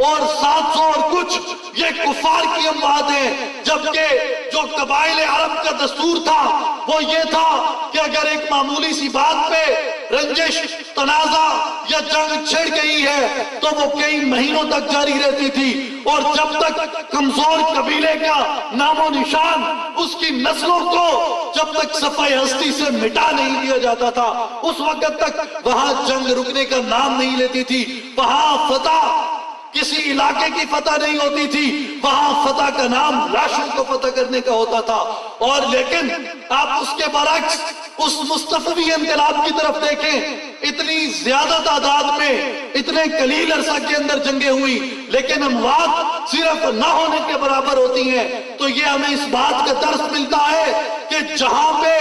اور 700 اور کچھ یہ کفار کی اموات ہیں۔ جبکہ جو قبائل عرب کا دستور تھا وہ یہ تھا کہ اگر ایک معمولی سی بات پہ رنجش، تنازع یا جنگ چھڑ گئی ہے تو وہ کئی مہینوں تک جاری رہتی تھی، اور جب تک کمزور قبیلے کا نام و نشان اس کی نسلوں کو جب تک صفحہ ہستی سے مٹا نہیں دیا جاتا تھا، اس وقت تک وہاں جنگ رکنے کا نام نہیں لیتی تھی۔ وہاں فتح کسی علاقے کی فتح نہیں ہوتی تھی، وہاں فتح کا نام لاشوں کو فتح کرنے کا ہوتا تھا۔ اور لیکن آپ اس کے برعکس اس مصطفی انقلاب کی طرف دیکھیں، اتنی زیادہ تعداد میں اتنے قلیل عرصہ کے اندر جنگیں ہوئی، لیکن اموات صرف نہ ہونے کے برابر ہوتی ہیں۔ تو یہ ہمیں اس بات کا درس ملتا ہے کہ جہاں پہ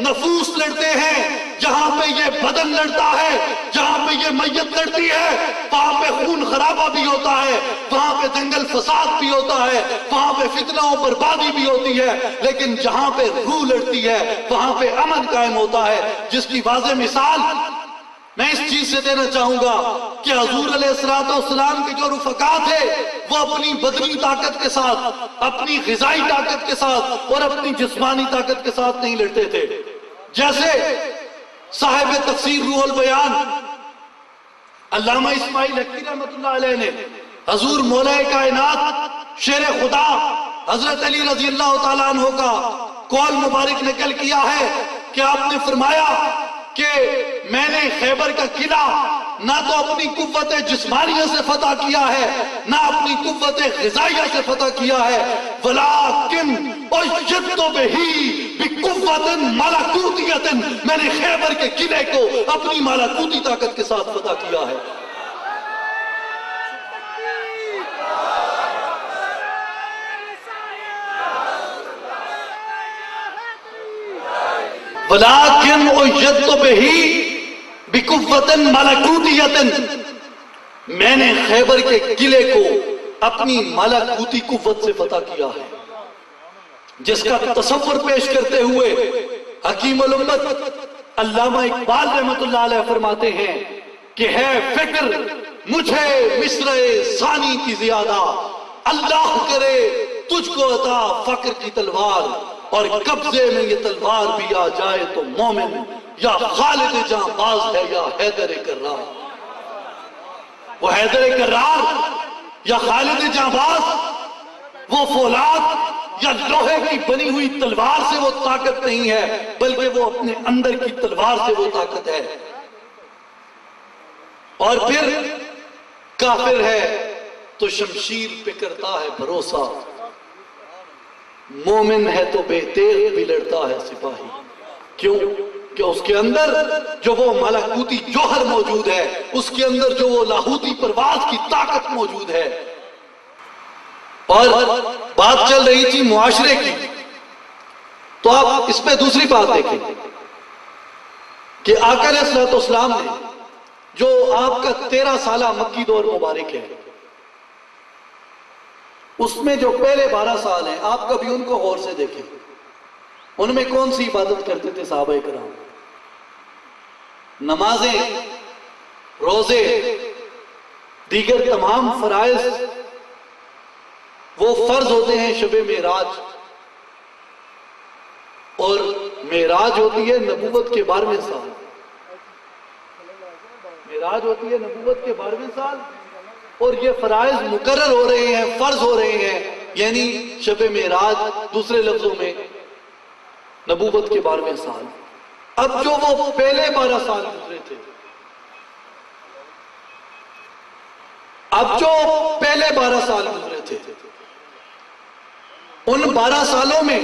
نفوس لڑتے ہیں، جہاں پہ یہ بدن لڑتا ہے، جہاں پہ یہ میت لڑتی ہے، وہاں پہ خون خرابہ بھی ہوتا ہے، وہاں پہ دنگل فساد بھی ہوتا ہے، وہاں پہ فتنہ و بربادی بھی ہوتی ہے، لیکن جہاں پہ روح لڑتی ہے وہاں پہ امن قائم ہوتا ہے، جس کی واضح مثال میں اس چیز سے دینا چاہوں گا کہ حضور علیہ السلام کے جو رفقا تھے وہ اپنی بدنی طاقت کے ساتھ، اپنی غذائی طاقت کے ساتھ اور اپنی جسمانی طاقت کے ساتھ نہیں لڑتے تھے۔ جیسے صاحب تفسیر روح البیان علامہ اسماعیل حقی رحمۃ اللہ علیہ نے حضور مولا کائنات شیر خدا حضرت علی رضی اللہ تعالیٰ عنہ کا قول مبارک نقل کیا ہے کہ آپ نے فرمایا کہ میں نے خیبر کا قلعہ نہ تو اپنی قوت جسمانیہ سے فتح کیا ہے، نہ اپنی قوت غذائیہ سے فتح کیا ہے، ولیکن اُشِّدْتُ بِهِ بِقُوَّةٍ مَلَكُوتِيَّةٍ، میں نے خیبر کے قلعے کو اپنی ملکوتی طاقت کے ساتھ فتح کیا ہے۔ وَلَٰكِنْ أُيَّدْتُ بِهِ بِقُوَّةٍ مَلَكُوتِيَّةٍ، میں نے خیبر کے قلعے کو اپنی ملکوتی قوت سے فتح کیا ہے، جس کا تصور پیش کرتے ہوئے حکیم الامت علامہ اقبال رحمۃ اللہ علیہ فرماتے ہیں کہ ہے فکر مجھے مصر ثانی کی زیادہ، اللہ کرے تجھ کو عطا فقر کی تلوار، اور قبضے میں یہ تلوار بھی آ جائے تو مومن یا خالد جاں باز ہے یا حیدر کرار۔ وہ حیدر کرار یا خالد جاں باز، وہ فولاد یا لوہے کی بنی ہوئی تلوار سے وہ طاقت نہیں ہے، بلکہ وہ اپنے اندر کی تلوار سے وہ طاقت ہے۔ اور پھر کافر ہے تو شمشیر پہ کرتا ہے بھروسہ، مومن ہے تو بے تیغ بھی لڑتا ہے سپاہی۔ کیوں؟ کہ اس کے اندر جو وہ ملکوتی جوہر موجود ہے، اس کے اندر جو وہ لاہوتی پرواز کی طاقت موجود ہے۔ اور بات چل رہی تھی معاشرے کی، تو آپ اس پہ دوسری بات دیکھیں کہ آقا علیہ الصلوۃ والسلام نے جو آپ کا 13 سالہ مکی دور مبارک ہے، اس میں جو پہلے 12 سال ہیں، آپ کبھی ان کو غور سے دیکھیں، ان میں کون سی عبادت کرتے تھے صحابہ کرام؟ نمازیں، روزے، دیگر تمام فرائض وہ فرض ہوتے ہیں شب معراج، اور معراج ہوتی ہے نبوت کے 12ویں سال، معراج ہوتی ہے نبوت کے 12ویں سال، اور یہ فرائض مقرر ہو رہے ہیں، فرض ہو رہے ہیں، یعنی شب معراج دوسرے لفظوں میں نبوت کے 12ویں سال۔ اب جو وہ پہلے 12 سال گزرے تھے، اب جو پہلے 12 سال گزرے تھے، ان 12 سالوں میں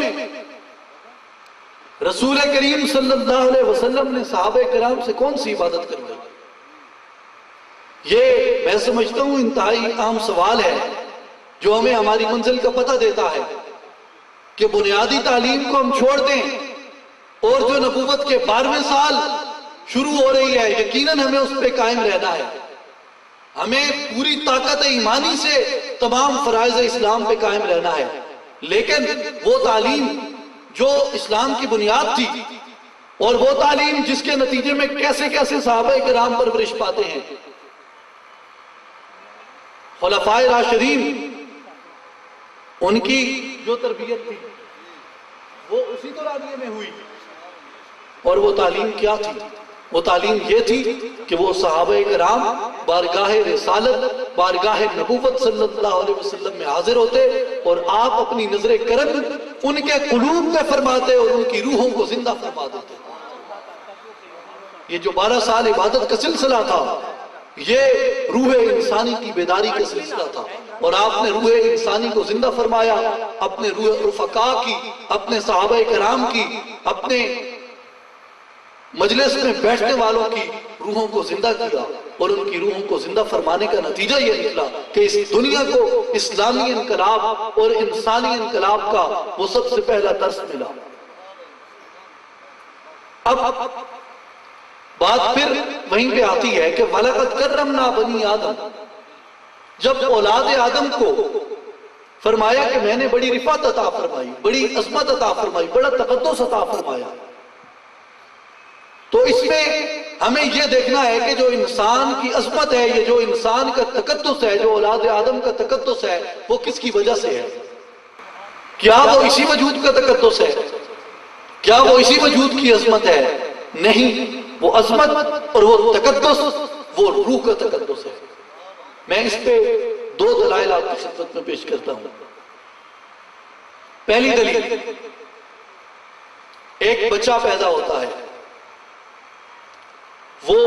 رسول کریم صلی اللہ علیہ وسلم نے صحابہ کرام سے کون سی عبادت کروائی؟ یہ میں سمجھتا ہوں انتہائی عام سوال ہے، جو ہمیں ہماری منزل کا پتہ دیتا ہے کہ بنیادی تعلیم کو ہم چھوڑ دیں، اور جو نبوت کے 12ویں سال شروع ہو رہی ہے، یقیناً ہمیں اس پہ قائم رہنا ہے، ہمیں پوری طاقت ایمانی سے تمام فرائض اسلام پہ قائم رہنا ہے۔ لیکن وہ تعلیم جو اسلام کی بنیاد تھی، اور وہ تعلیم جس کے نتیجے میں کیسے کیسے صحابہ کرام پرورش پاتے ہیں، خلفائے راشدین، ان کی جو تربیت تھی وہ اسی دورانیے میں ہوئی، اور وہ تعلیم کیا تھی؟ وہ تعلیم یہ تھی کہ وہ صحابہ کرام بارگاہ رسالت، بارگاہ نبوت صلی اللہ علیہ وسلم میں حاضر ہوتے، اور آپ اپنی نظر کرم ان کے قلوب میں فرماتے اور ان کی روحوں کو زندہ فرما دیتے۔ یہ جو 12 سال عبادت کا سلسلہ تھا، یہ روح انسانی کی بیداری کا سلسلہ تھا، اور آپ نے روح انسانی کو زندہ فرمایا، اپنے روح رفقا کی، اپنے صحابہ کرام کی، اپنے مجلس میں بیٹھنے والوں کی روحوں کو زندہ کیا، اور ان کی روحوں کو زندہ فرمانے کا نتیجہ یہ نکلا کہ اس دنیا کو اسلامی انقلاب اور انسانی انقلاب کا وہ سب سے پہلا درس ملا۔ اب بات پھر وہیں پہ آتی ہے کہ وَلَقَدْ كَرَّمْنَا بَنِي آدم، جب اولاد آدم کو فرمایا کہ میں نے بڑی رفعت عطا فرمائی، بڑی عظمت عطا فرمائی، بڑا تقدس عطا فرمایا، تو اس میں ہمیں یہ دیکھنا ہے کہ جو انسان کی عظمت ہے، یہ جو انسان کا تقدس ہے، جو اولاد آدم کا تقدس ہے، وہ کس کی وجہ سے ہے؟ کیا وہ اسی وجود کا تقدس ہے؟ کیا وہ اسی وجود کی عظمت ہے؟ نہیں، وہ عظمت اور وہ تقدس وہ روح کا تقدس ہے۔ میں اس پہ 2 دلائل آپ کی خدمت میں پیش کرتا ہوں۔ پہلی دلیل، ایک بچہ پیدا ہوتا ہے، وہ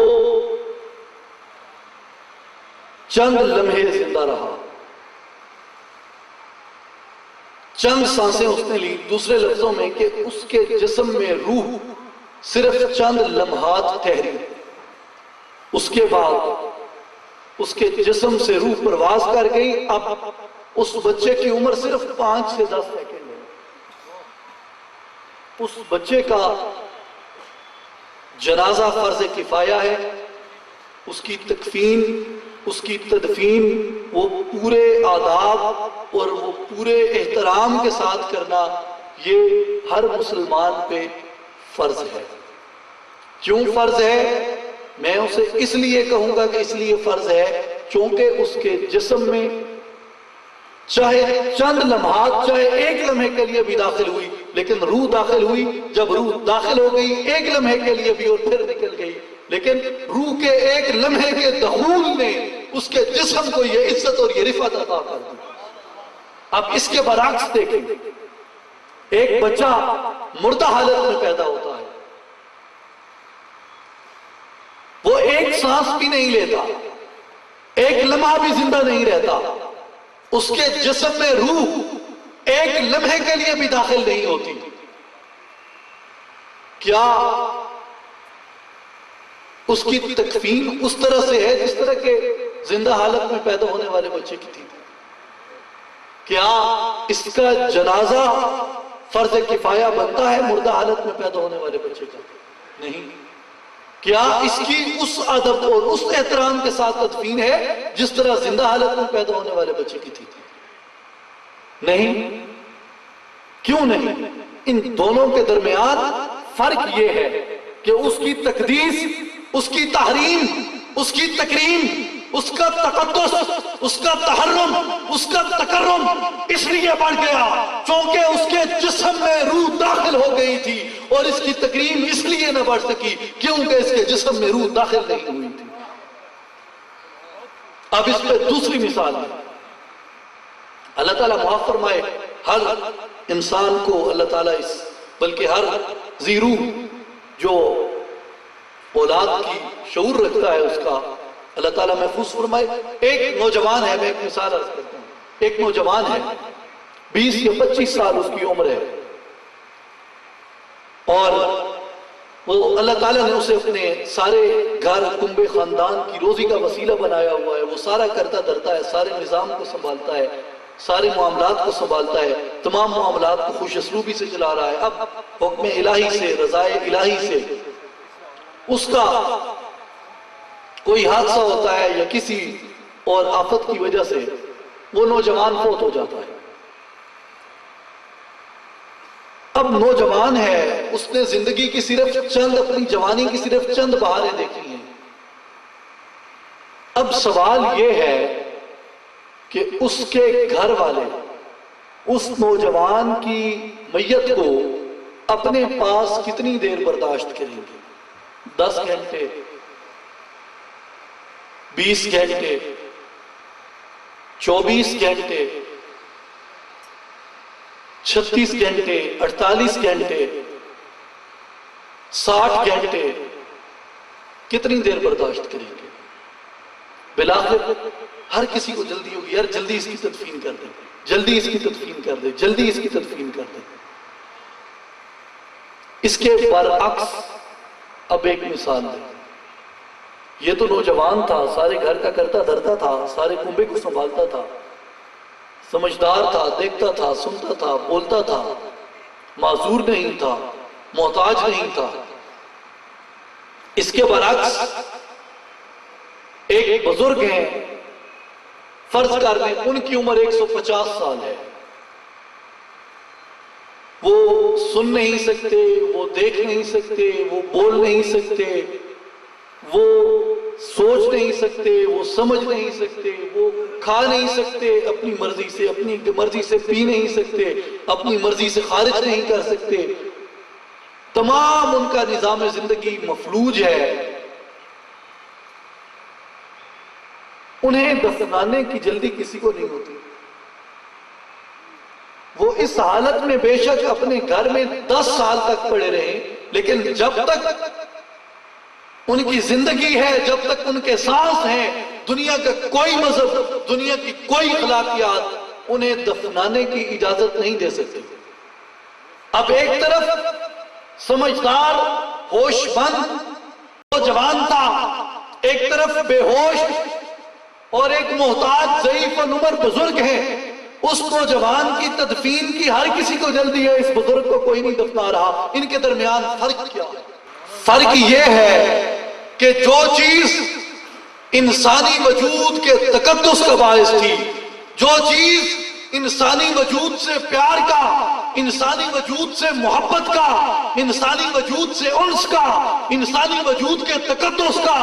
چند لمحے زندہ رہا، چند سانسیں اس نے لی، دوسرے لفظوں میں کہ اس کے جسم میں روح صرف چند لمحات ٹھہری، اس کے بعد اس کے جسم سے روح پرواز کر گئی۔ اب اس بچے کی عمر صرف 5 سے 10 سیکنڈ ہے۔ اس بچے کا جنازہ فرض کفایہ ہے، اس کی تکفین، اس کی تدفین، وہ پورے آداب اور وہ پورے احترام کے ساتھ کرنا یہ ہر مسلمان پہ فرض ہے۔ کیوں فرض ہے؟ میں اسے اس لیے کہوں گا کہ اس لیے فرض ہے چونکہ اس کے جسم میں چاہے چند لمحات، چاہے ایک لمحے کے لیے بھی داخل ہوئی، لیکن روح داخل ہوئی، جب روح داخل ہو گئی ایک لمحے کے لیے بھی اور پھر نکل گئی، لیکن روح کے ایک لمحے کے دخول نے اس کے جسم کو یہ عزت اور یہ رفعت عطا کر دی۔ اب اس کے برعکس دیکھیں، ایک بچہ مردہ حالت میں پیدا ہوتا ہے، وہ ایک سانس بھی نہیں لیتا، ایک لمحہ بھی زندہ نہیں رہتا، اس کے جسم میں روح ایک لمحے کے لیے بھی داخل نہیں ہوتی۔ کیا اس کی تکفین اس طرح سے ہے جس طرح کے زندہ حالت میں پیدا ہونے والے بچے کی تھی؟ کیا اس کا جنازہ فرض کفایہ بنتا ہے مردہ حالت میں پیدا ہونے والے بچے کا؟ نہیں۔ کیا اس کی اس ادب اور اس احترام کے ساتھ تدفین ہے جس طرح زندہ حالت میں پیدا ہونے والے بچے کی تھی؟ نہیں۔ کیوں نہیں؟ ان دونوں کے درمیان فرق یہ ہے کہ اس کی تقدیس، اس کی تحریم، اس کی تکریم، اس کا تقدس، اس کا تحرم، اس کا تکرم اس لیے بڑھ گیا چونکہ اس کے جسم میں روح داخل ہو گئی تھی، اور اس کی تکریم اس لیے نہ بڑھ سکی کیونکہ اس کے جسم میں روح داخل نہیں ہوئی تھی۔ اب اس پہ دوسری مثال ہے، اللہ تعالیٰ معاف فرمائے، ہر انسان کو اللہ تعالیٰ بلکہ ہر ذی روح جو اولاد کی شعور رکھتا ہے اس کا اللہ تعالیٰ محفوظ فرمائے۔ ایک نوجوان ہے، میں ایک مثال عرض کرتا ہوں، ایک نوجوان ہے، 20 یا 25 سال اس کی عمر ہے، اور وہ اللہ تعالیٰ نے اسے اپنے سارے گھر کنبے خاندان کی روزی کا وسیلہ بنایا ہوا ہے، وہ سارا کرتا دھرتا ہے، سارے نظام کو سنبھالتا ہے، سارے معاملات کو سنبھالتا ہے، تمام معاملات کو خوش اسلوبی سے چلا رہا ہے۔ اب حکم الہی سے، رضائے الہی سے اس کا کوئی حادثہ ہوتا ہے یا کسی اور آفت کی وجہ سے وہ نوجوان فوت ہو جاتا ہے۔ اب نوجوان ہے، اس نے زندگی کی صرف چند، اپنی جوانی کی صرف چند بہاریں دیکھی ہیں۔ اب سوال یہ ہے کہ اس کے گھر والے اس نوجوان کی میت کو اپنے پاس کتنی دیر برداشت کریں گے؟ 10 گھنٹے، 20 گھنٹے، 24 گھنٹے، 36 گھنٹے، 48 گھنٹے، 60 گھنٹے، کتنی دیر برداشت کریں گے؟ بلاخر ہر کسی کو جلدی ہوگی، یار جلدی اس کی تدفین کر دیں، جلدی اس کی تدفین کر دیں، جلدی اس کی تدفین کر دیں۔ اس کے برعکس اب ایک مثال ہے، یہ تو نوجوان تھا، سارے گھر کا کرتا دھرتا تھا، سارے کنبے کو سنبھالتا تھا، سمجھدار تھا، دیکھتا تھا، سنتا تھا، بولتا تھا، معذور نہیں تھا، محتاج نہیں تھا۔ اس کے برعکس ایک بزرگ ہیں، فرض کر لیں ان کی عمر 150 سال ہے، وہ سن نہیں سکتے، وہ دیکھ نہیں سکتے، وہ بول نہیں سکتے، وہ سوچ نہیں سکتے، وہ سمجھ نہیں سکتے، وہ کھا نہیں سکتے، اپنی مرضی سے پی نہیں سکتے، اپنی مرضی سے خارج نہیں کر سکتے، تمام ان کا نظام زندگی مفلوج ہے۔ انہیں دفنانے کی جلدی کسی کو نہیں ہوتی، وہ اس حالت میں بے شک اپنے گھر میں 10 سال تک پڑے رہے، لیکن جب تک ان کی زندگی ہے، جب تک ان کے سانس ہیں، دنیا کا کوئی مذہب، دنیا کی کوئی اخلاقیات انہیں دفنانے کی اجازت نہیں دے سکتی۔ اب ایک طرف سمجھدار، ہوش مند نوجوان تھا، ایک طرف بے ہوش اور ایک محتاج ضعیف العمر بزرگ ہے۔ اس نوجوان کی تدفین کی ہر کسی کو جلدی ہے، اس بزرگ کو کوئی نہیں دفنا رہا۔ ان کے درمیان فرق کیا ہے؟ فرق یہ ہے کہ جو چیز انسانی وجود کے تقدس کا باعث تھی، جو چیز انسانی وجود سے پیار کا، انسانی وجود سے محبت کا، انسانی وجود سے انس کا، انسانی وجود کے تقدس کا،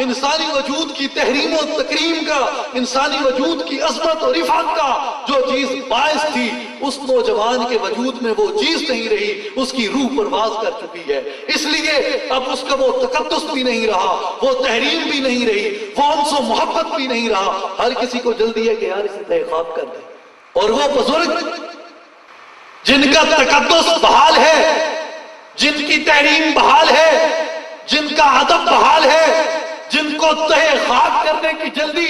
انسانی وجود کی تحریم و تکریم کا، انسانی وجود کی عظمت و رفعت کا جو چیز باعث تھی، اس نوجوان کے وجود میں وہ چیز نہیں رہی، اس کی روح پرواز کر چکی ہے۔ اس لیے اب اس کا وہ تقدس بھی نہیں رہا، وہ تحریم بھی نہیں رہی، وہ انس و محبت بھی نہیں رہا۔ ہر کسی کو جلدی ہے کہ یار اسے تحقیق کر دے، اور وہ بزرگ جن کا تقدس بحال ہے، جن کی تحریم بحال ہے، جن کا ادب بحال ہے، جن کو تہے خاک کرنے کی جلدی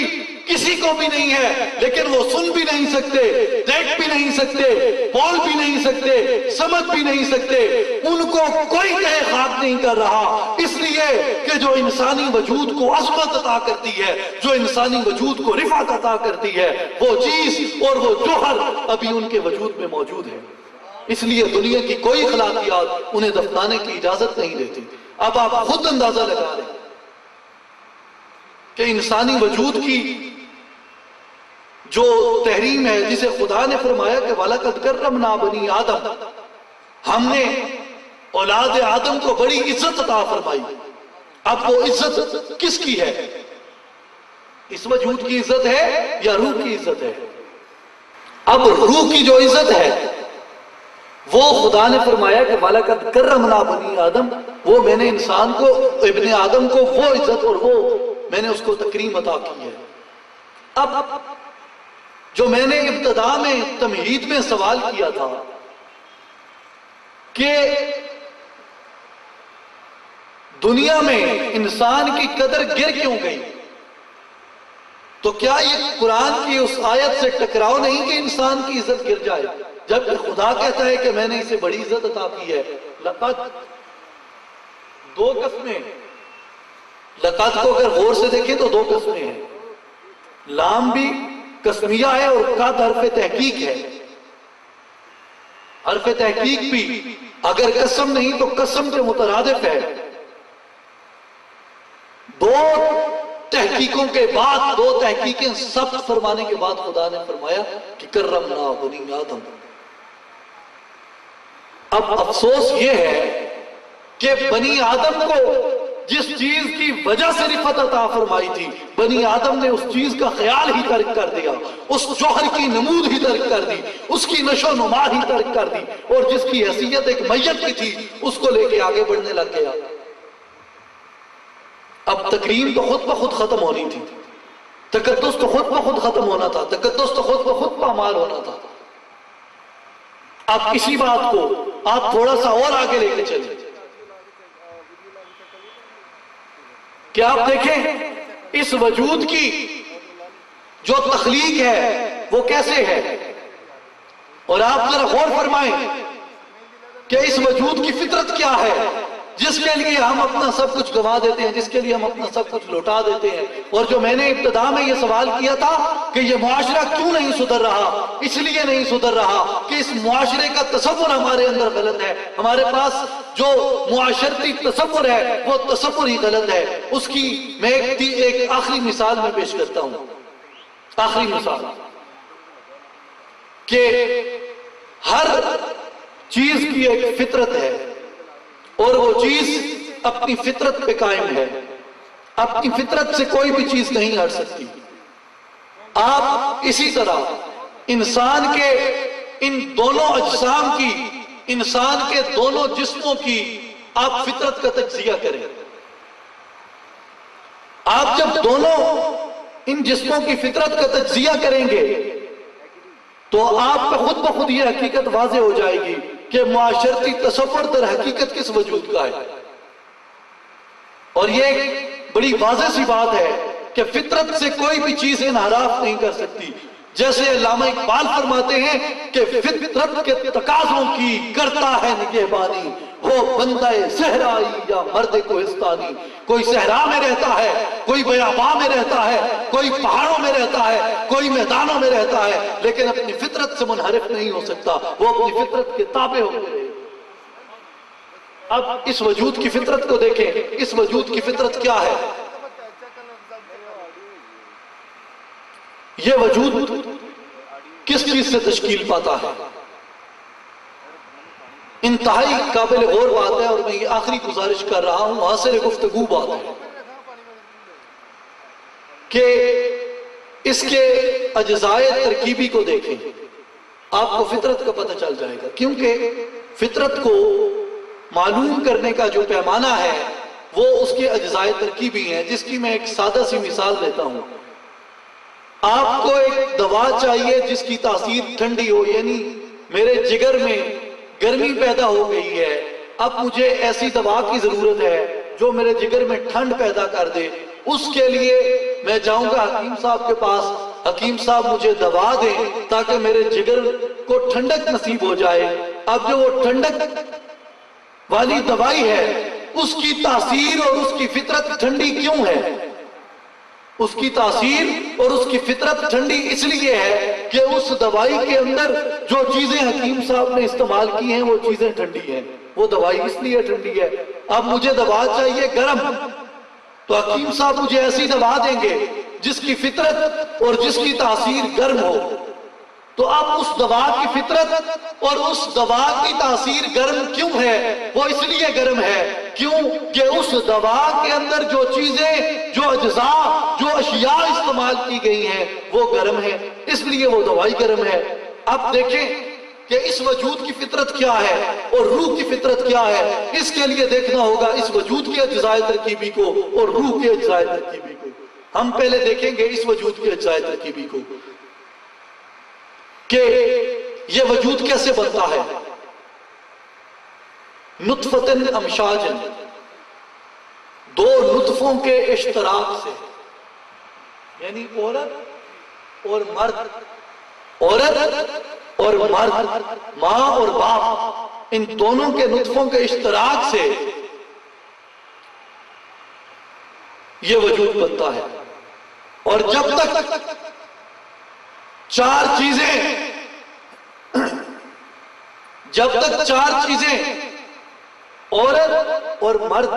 کسی کو بھی نہیں ہے، لیکن وہ سن بھی نہیں سکتے، دیکھ بھی نہیں سکتے، بول بھی نہیں سکتے، سمجھ بھی نہیں سکتے، ان کو کوئی تہے خاک نہیں کر رہا، اس لیے کہ جو انسانی وجود کو عظمت عطا کرتی ہے، جو انسانی وجود کو رفعت عطا کرتی ہے، وہ چیز اور وہ جوہر ابھی ان کے وجود میں موجود ہے۔ اس لیے دنیا کی کوئی اخلاقیات انہیں دفنانے کی اجازت نہیں دیتی۔ اب آپ خود اندازہ لگا لیں کہ انسانی وجود کی جو تحریم ہے، جسے خدا نے فرمایا کہ وَلَقَدْ كَرَّمْنَا بَنِي آدم، ہم نے اولاد آدم کو بڑی عزت عطا فرمائی۔ اب وہ عزت کس کی ہے؟ اس وجود کی عزت ہے یا روح کی عزت ہے؟ اب روح کی جو عزت ہے وہ خدا نے فرمایا کہ وَلَقَدْ كَرَّمْنَا بَنِي آدم، وہ میں نے انسان کو، ابن آدم کو وہ عزت اور وہ میں نے اس کو تکریم عطا کی ہے۔ اب جو میں نے ابتدا میں تمہید میں سوال کیا تھا کہ دنیا میں انسان کی قدر گر کیوں گئی، تو کیا یہ قرآن کی اس آیت سے ٹکراؤ نہیں کہ انسان کی عزت گر جائے، جبکہ خدا کہتا ہے کہ میں نے اسے بڑی عزت عطا کی ہے۔ لقد، دو قسمیں، لقد کو اگر غور سے دیکھیں تو دو قسمیں ہیں، لام بھی قسمیہ ہے اور قد حرف تحقیق ہے۔ حرف تحقیق بھی اگر قسم نہیں تو قسم کے مترادف ہے۔ دو تحقیقوں کے بعد، دو تحقیقیں سب فرمانے کے بعد خدا نے فرمایا کہ کرمنا بنی آدم۔ اب افسوس یہ ہے کہ بنی آدم کو جس چیز کی وجہ سے رفعت عطا فرمائی تھی، بنی آدم نے اس چیز کا خیال ہی ترک کر دیا، اس جوہر کی نمود ہی ترک کر دی، اس کی نشو و نما ہی ترک کر دی، اور جس کی حیثیت ایک میت کی تھی اس کو لے کے آگے بڑھنے لگ گیا۔ اب تکریم تو خود بخود ختم ہونی تھی، تقدس تو خود بخود ختم ہونا تھا، تقدس تو خود بخود پامال ہونا تھا۔ اب اسی بات کو آپ تھوڑا سا اور آگے لے کے چلیں کہ آپ دیکھیں اس وجود کی جو تخلیق ہے وہ کیسے ہے، اور آپ ذرا غور فرمائیں کہ اس وجود کی فطرت کیا ہے جس کے لیے ہم اپنا سب کچھ گنوا دیتے ہیں، جس کے لیے ہم اپنا سب کچھ لوٹا دیتے ہیں۔ اور جو میں نے ابتدا میں یہ سوال کیا تھا کہ یہ معاشرہ کیوں نہیں سدھر رہا، اس لیے نہیں سدھر رہا کہ اس معاشرے کا تصور ہمارے اندر غلط ہے، ہمارے پاس جو معاشرتی تصور ہے وہ تصور ہی غلط ہے۔ اس کی میں ایک آخری مثال میں پیش کرتا ہوں، آخری مثال کہ ہر چیز کی ایک فطرت ہے اور وہ چیز اپنی فطرت پہ قائم ہے، اپنی فطرت سے کوئی بھی چیز نہیں ہٹ سکتی۔ آپ اسی طرح انسان کے ان دونوں اجسام کی، انسان کے دونوں جسموں کی آپ فطرت کا تجزیہ کریں۔ آپ جب دونوں ان جسموں کی فطرت کا تجزیہ کریں گے تو آپ پہ خود بخود یہ حقیقت واضح ہو جائے گی کہ معاشرتی تصور در حقیقت کس وجود کا ہے۔ اور یہ ایک بڑی واضح سی بات ہے کہ فطرت سے کوئی بھی چیز انحراف نہیں کر سکتی۔ جیسے علامہ اقبال فرماتے ہیں کہ فطرت کے تقاضوں کی کرتا ہے نگہبانی، ہو بندہ صحرائی یا مرد کوہستانی۔ کوئی صحرا میں رہتا ہے، کوئی بیاباں میں رہتا ہے، کوئی پہاڑوں میں رہتا ہے، کوئی میدانوں میں رہتا ہے، لیکن اپنی فطرت سے منحرف نہیں ہو سکتا، وہ اپنی فطرت کے تابع ہو گئے۔ اب اس وجود کی فطرت کو دیکھیں، اس وجود کی فطرت کیا ہے؟ یہ وجود کس چیز سے تشکیل پاتا ہے؟ انتہائی قابل غور بات ہے، اور میں یہ آخری گزارش کر رہا ہوں، حاصل گفتگو بات ہے کہ اس کے اجزائے ترکیبی کو دیکھیں، آپ کو فطرت کا پتہ چل جائے گا، کیونکہ فطرت کو معلوم کرنے کا جو پیمانہ ہے وہ اس کے اجزائے ترکیبی ہیں، جس کی میں ایک سادہ سی مثال دیتا ہوں۔ آپ کو ایک دوا چاہیے جس کی تاثیر ٹھنڈی ہو، یعنی میرے جگر میں گرمی پیدا ہو گئی ہے، اب مجھے ایسی دوا کی ضرورت ہے جو میرے جگر میں ٹھنڈ پیدا کر دے۔ اس کے لیے میں جاؤں گا حکیم صاحب کے پاس، حکیم صاحب مجھے دوا دیں تاکہ میرے جگر کو ٹھنڈک نصیب ہو جائے۔ اب جو وہ ٹھنڈک والی دوائی ہے، اس کی تاثیر اور اس کی فطرت ٹھنڈی کیوں ہے؟ اس کی تاثیر اور اس کی فطرت ٹھنڈی اس لیے ہے کہ اس دوائی کے اندر جو چیزیں حکیم صاحب نے استعمال کی ہیں وہ چیزیں ٹھنڈی ہیں، وہ دوائی اس لیے ٹھنڈی ہے۔ اب مجھے دوا چاہیے گرم، تو حکیم صاحب مجھے ایسی دوا دیں گے جس کی فطرت اور جس کی تاثیر گرم ہو۔ تو اب اس دوا کی فطرت اور اس دوا کی تاثیر گرم کیوں ہے؟ وہ اس لیے گرم ہے کیوں کہ اس دوا کے اندر جو چیزیں، جو اجزاء، جو اشیاء استعمال کی گئی ہیں وہ گرم ہیں، اس لیے وہ دوائی گرم ہے۔ اب دیکھیں کہ اس وجود کی فطرت کیا ہے اور روح کی فطرت کیا ہے۔ اس کے لیے دیکھنا ہوگا اس وجود کے اجزائے ترکیبی کو اور روح کے اجزائے ترکیبی کو۔ ہم پہلے دیکھیں گے اس وجود کے اجزائے ترکیبی کو کہ یہ وجود کیسے بنتا ہے۔ نطفتن امشاجن، دو نطفوں کے اشتراک سے، یعنی عورت اور مرد، عورت اور مرد، ماں اور باپ، ان دونوں کے نطفوں کے اشتراک سے یہ وجود بنتا ہے۔ اور جب تک چار چیزیں عورت اور مرد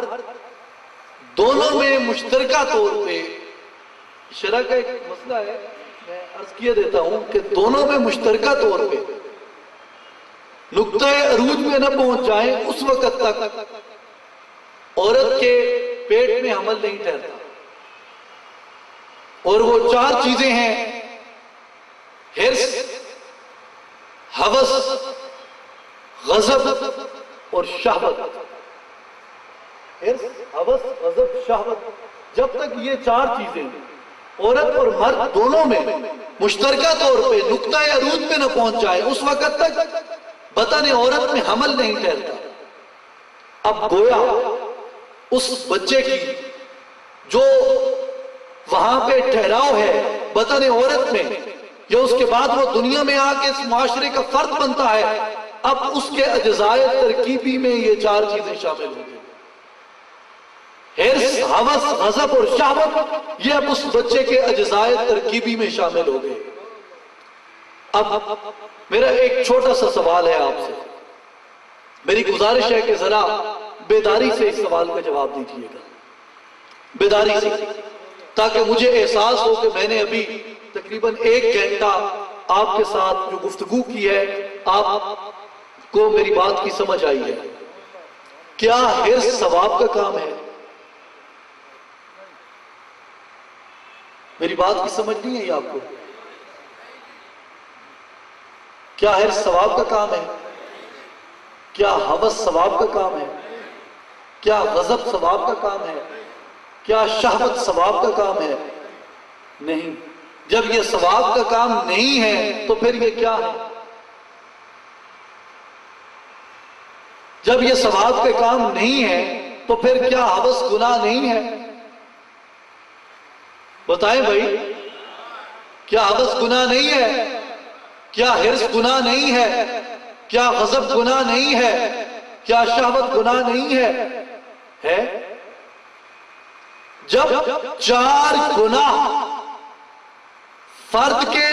دونوں میں مشترکہ طور پہ، شرع کا ایک مسئلہ ہے، میں عرض کیے دیتا ہوں کہ دونوں میں مشترکہ طور پہ نقطۂ عروج میں نہ پہنچ جائیں، اس وقت تک عورت کے پیٹ میں حمل نہیں ٹھہرتا۔ اور وہ چار چیزیں ہیں: حرص، ہوس، غضب اور شہوت۔ حرص، ہوس، غضب، شہوت، جب تک یہ چار چیزیں عورت اور مرد دونوں میں مشترکہ طور پہ نقطۂ عروج میں نہ پہنچ جائے، اس وقت تک بطن عورت میں حمل نہیں ٹھہرتا۔ اب گویا اس بچے کی جو وہاں پہ ٹھہراؤ ہے بطن عورت میں، یا اس کے بعد وہ دنیا میں آ کے اس معاشرے کا فرد بنتا ہے، اب اس کے اجزائے ترکیبی میں یہ چار چیزیں شامل ہوں گی: حرص، ہوس، غضب اور شہوت۔ یہ اب اس بچے کے اجزائے ترکیبی میں شامل ہو گئے۔ اب میرا ایک چھوٹا سا سوال ہے آپ سے، میری گزارش ہے کہ ذرا بیداری سے اس سوال کا جواب دیجیے گا، بیداری سے، تاکہ مجھے احساس ہو کہ میں نے ابھی تقریباً 1 گھنٹہ آپ کے ساتھ جو گفتگو کی ہے، آپ کو میری بات کی سمجھ آئی ہے۔ کیا حرص ثواب کا کام ہے؟ میری بات کی سمجھ نہیں ہے یہ آپ کو؟ کیا حرص ثواب کا کام ہے؟ کیا ہوس ثواب کا کام ہے؟ کیا غضب ثواب کا کام ہے؟ کیا شہوت ثواب کا کام ہے؟ نہیں۔ جب یہ ثواب کا کام نہیں ہے تو پھر یہ کیا ہے؟ جب یہ ثواب کا کام نہیں ہے تو پھر کیا ہوس گناہ نہیں ہے؟ بتائیں بھائی، کیا ہوس گناہ نہیں ہے؟ کیا حرص گناہ نہیں ہے؟ کیا غضب گناہ نہیں ہے؟ کیا شہوت گناہ نہیں ہے؟ جب 4 گناہ فرد کے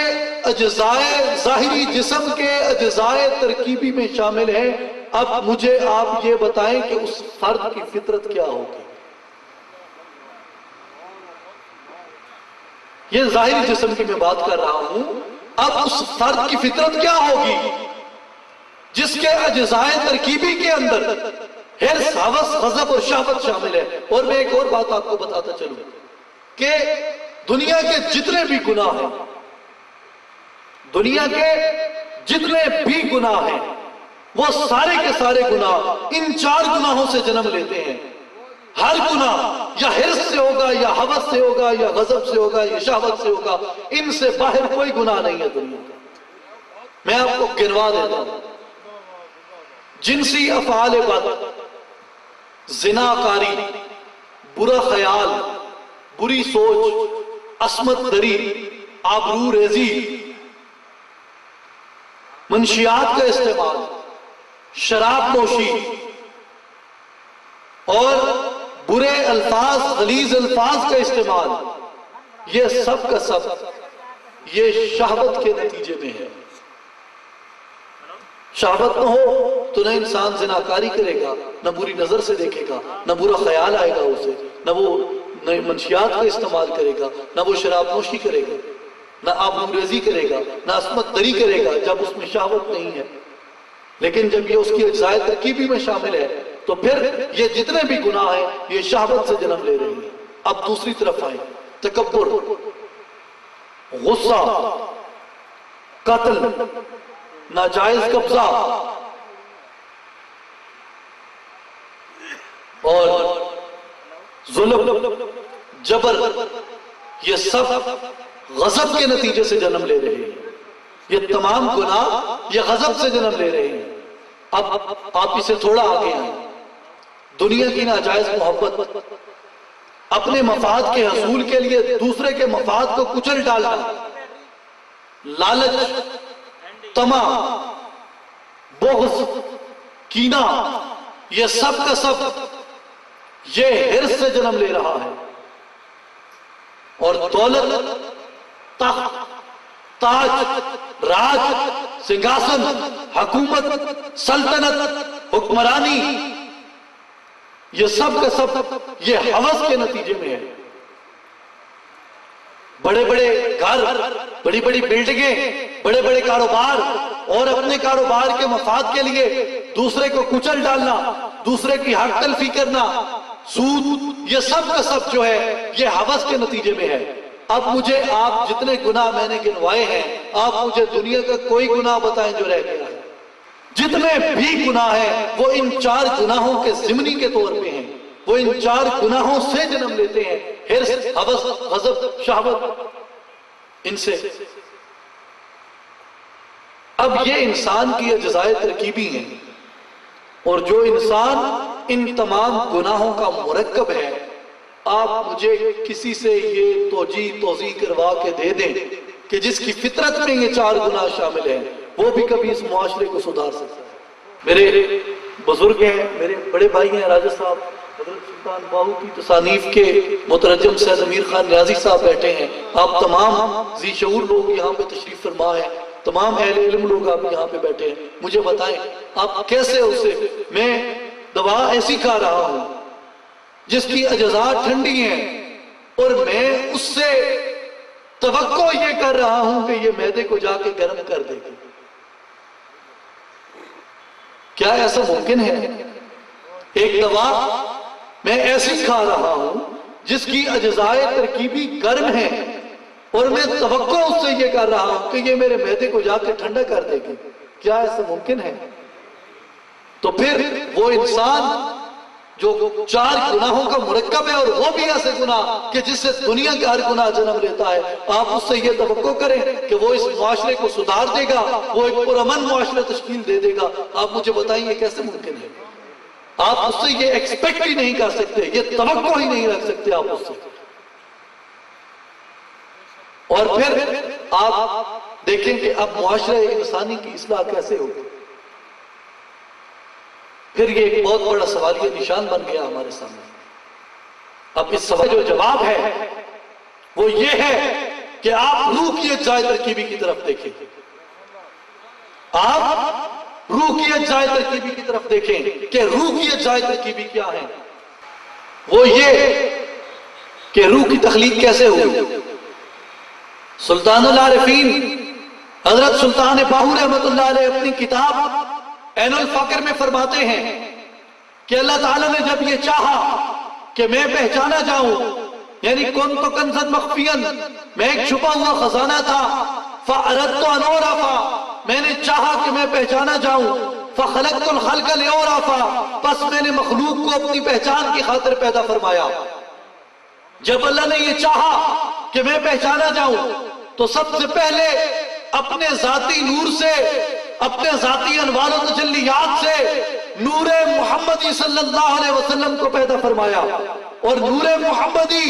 اجزائے ظاہری جسم کے اجزائے ترکیبی میں شامل ہیں، اب مجھے آپ یہ بتائیں کہ اس فرد کی فطرت کیا ہوگی؟ یہ ظاہری جسم کی میں بات کر رہا ہوں، اب اس فرد کی فطرت کیا ہوگی جس کے اجزائے ترکیبی کے اندر حرص، ہوس، غضب اور شہوت شامل ہے۔ اور میں ایک اور بات آپ کو بتاتا چلوں کہ دنیا کے جتنے بھی گناہ ہیں، دنیا کے جتنے بھی گناہ ہیں، وہ سارے کے سارے گناہ ان 4 گناہوں سے جنم لیتے ہیں۔ ہر گناہ یا حرص سے ہوگا، یا ہوس سے ہوگا، یا غضب سے ہوگا، یا شہوت سے ہوگا، ان سے باہر کوئی گناہ نہیں ہے دنیا کا۔ میں آپ کو گنوا دیتا ہوں، جنسی افعال بد، زنا کاری، برا خیال، بری سوچ، عصمت دری، آبرو ریزی، منشیات کا استعمال، شراب نوشی اور برے الفاظ، غلیظ الفاظ کا استعمال، یہ سب کا سب یہ شہوت کے نتیجے میں ہے۔ شہوت نہ ہو تو نہ انسان زناکاری کرے گا، نہ بری نظر سے دیکھے گا، نہ برا خیال آئے گا اسے، نہ وہ منشیات کا استعمال کرے گا، نہ وہ شراب نوشی کرے گا، نہ آبروریزی کرے گا، نہ عصمت دری کرے گا جب اس میں شہوت نہیں ہے۔ لیکن جب یہ اس کی اجزائے ترکیبی میں شامل ہے تو پھر یہ جتنے بھی گناہ ہیں یہ شہوت سے جنم لے رہے ہیں۔ اب دوسری طرف آئیں، تکبر، غصہ، قتل، ناجائز قبضہ اور ظلم، جبر، یہ سب غضب کے نتیجے سے جنم لے رہے ہیں۔ یہ تمام گناہ یہ غضب سے جنم لے رہے ہیں۔ اب آپ اسے تھوڑا آگے آئیں، دنیا کی ناجائز محبت، اپنے مفاد کے حصول کے لیے دوسرے کے مفاد کو کچل ڈالنا، لالچ، طمع، بغض، کینہ، یہ سب کا سب یہ حرص سے جنم لے رہا ہے۔ اور دولت، تخت، تاج، راج، سنگھاسن، حکومت، سلطنت، حکمرانی، یہ سب کا سب یہ ہوس کے نتیجے میں ہے۔ بڑے بڑے گھر، بڑی بڑی بلڈنگیں، بڑے بڑے کاروبار، اور اپنے کاروبار کے مفاد کے لیے دوسرے کو کچل ڈالنا، دوسرے کی حق تلفی کرنا، سود، یہ سب کا سب جو ہے یہ ہوس کے نتیجے میں ہے۔ اب مجھے آپ جتنے گناہ میں نے گنوائے ہیں، آپ مجھے دنیا کا کوئی گناہ بتائیں جو رہ گیا ہے۔ جتنے بھی گناہ ہیں وہ ان 4 گناہوں کے ضمنی کے طور پہ ہیں، وہ ان 4 گناہوں سے جنم لیتے ہیں، حرص، ہوس، غضب، شہوت، ان سے۔ اب یہ انسان کی اجزائے ترکیبی ہیں، اور جو انسان ان تمام گناہوں کا مرکب ہے، آپ مجھے کسی سے یہ توضیح کروا کے دے دیں کہ جس کی فطرت میں یہ 4 گناہ شامل ہیں وہ بھی کبھی اس معاشرے کو سدھار سکتا ہے۔ میرے بزرگ ہیں، میرے بڑے بھائی ہیں راجہ صاحب، حضرت سلطان باہو کی تصانیف کے مترجم سید امیر خان نیازی صاحب بیٹھے ہیں، آپ تمام ذی شعور لوگ یہاں پہ تشریف فرما ہیں، تمام اہل علم لوگ آپ یہاں پہ بیٹھے ہیں، مجھے بتائیں آپ کیسے اسے، میں دوا ایسی کھا رہا ہوں جس کی اجزاء ٹھنڈی ہیں، اور میں اس سے توقع یہ کر رہا ہوں کہ یہ معدے کو جا کے گرم کر دے گی۔ کیا ایسا ممکن ہے؟ ایک دوا میں ایسی کھا رہا ہوں جس کی اجزائے ترکیبی گرم ہیں، اور میں توقع اس سے یہ کر رہا ہوں کہ یہ میرے معدے کو جا کے ٹھنڈا کر دے گی۔ کیا ایسا ممکن ہے؟ تو پھر وہ انسان جو 4 گناہوں کا مرکب ہے، اور وہ بھی ایسے گناہ کہ جس سے دنیا کا ہر گناہ جنم لیتا ہے، آپ اس سے یہ توقع کریں کہ وہ اس معاشرے کو سدھار دے گا، وہ ایک پرامن معاشرہ تشکیل دے دے گا، آپ مجھے بتائیں یہ کیسے ممکن ہے؟ آپ اس سے یہ ایکسپیکٹ ہی نہیں کر سکتے، یہ توقع ہی نہیں رکھ سکتے آپ اس سے۔ اور پھر آپ دیکھیں کہ اب معاشرہ انسانی کی اصلاح کیسے ہوگی۔ پھر یہ ایک بہت بڑا سوالیہ نشان بن گیا ہمارے سامنے۔ اب اس سوال جو جواب ہے وہ یہ ہے کہ آپ روح کی اجزائے ترکیبی کی طرف دیکھیں۔ آپ روح کی اجزائے ترکیبی کی طرف دیکھیں کہ روح کی اجزائے ترکیبی کیا ہیں. وہ یہ کہ روح کی تخلیق کیسے ہوئی. سلطان العارفین حضرت سلطان باہو رحمۃ اللہ علیہ اپنی کتاب عین الفقر میں فرماتے ہیں کہ اللہ تعالیٰ نے جب یہ چاہا کہ میں پہچانا جاؤں، یعنی کن تو کنزن مخفین، میں ایک چھپا ہوا خزانہ تھا، فَأَرَدْتُ أَنْ أُعْرَفَ، میں نے چاہا کہ میں پہچانا جاؤں، فَخَلَقْتُ الْخَلْقَ لِأُعْرَفَ، بس میں نے مخلوق کو اپنی پہچان کی خاطر پیدا فرمایا. جب اللہ نے یہ چاہا کہ میں پہچانا جاؤں تو سب سے پہلے اپنے ذاتی نور سے، اپنے ذاتی انوار و تجلیات سے نور محمدی صلی اللہ علیہ وسلم کو پیدا فرمایا، اور نور محمدی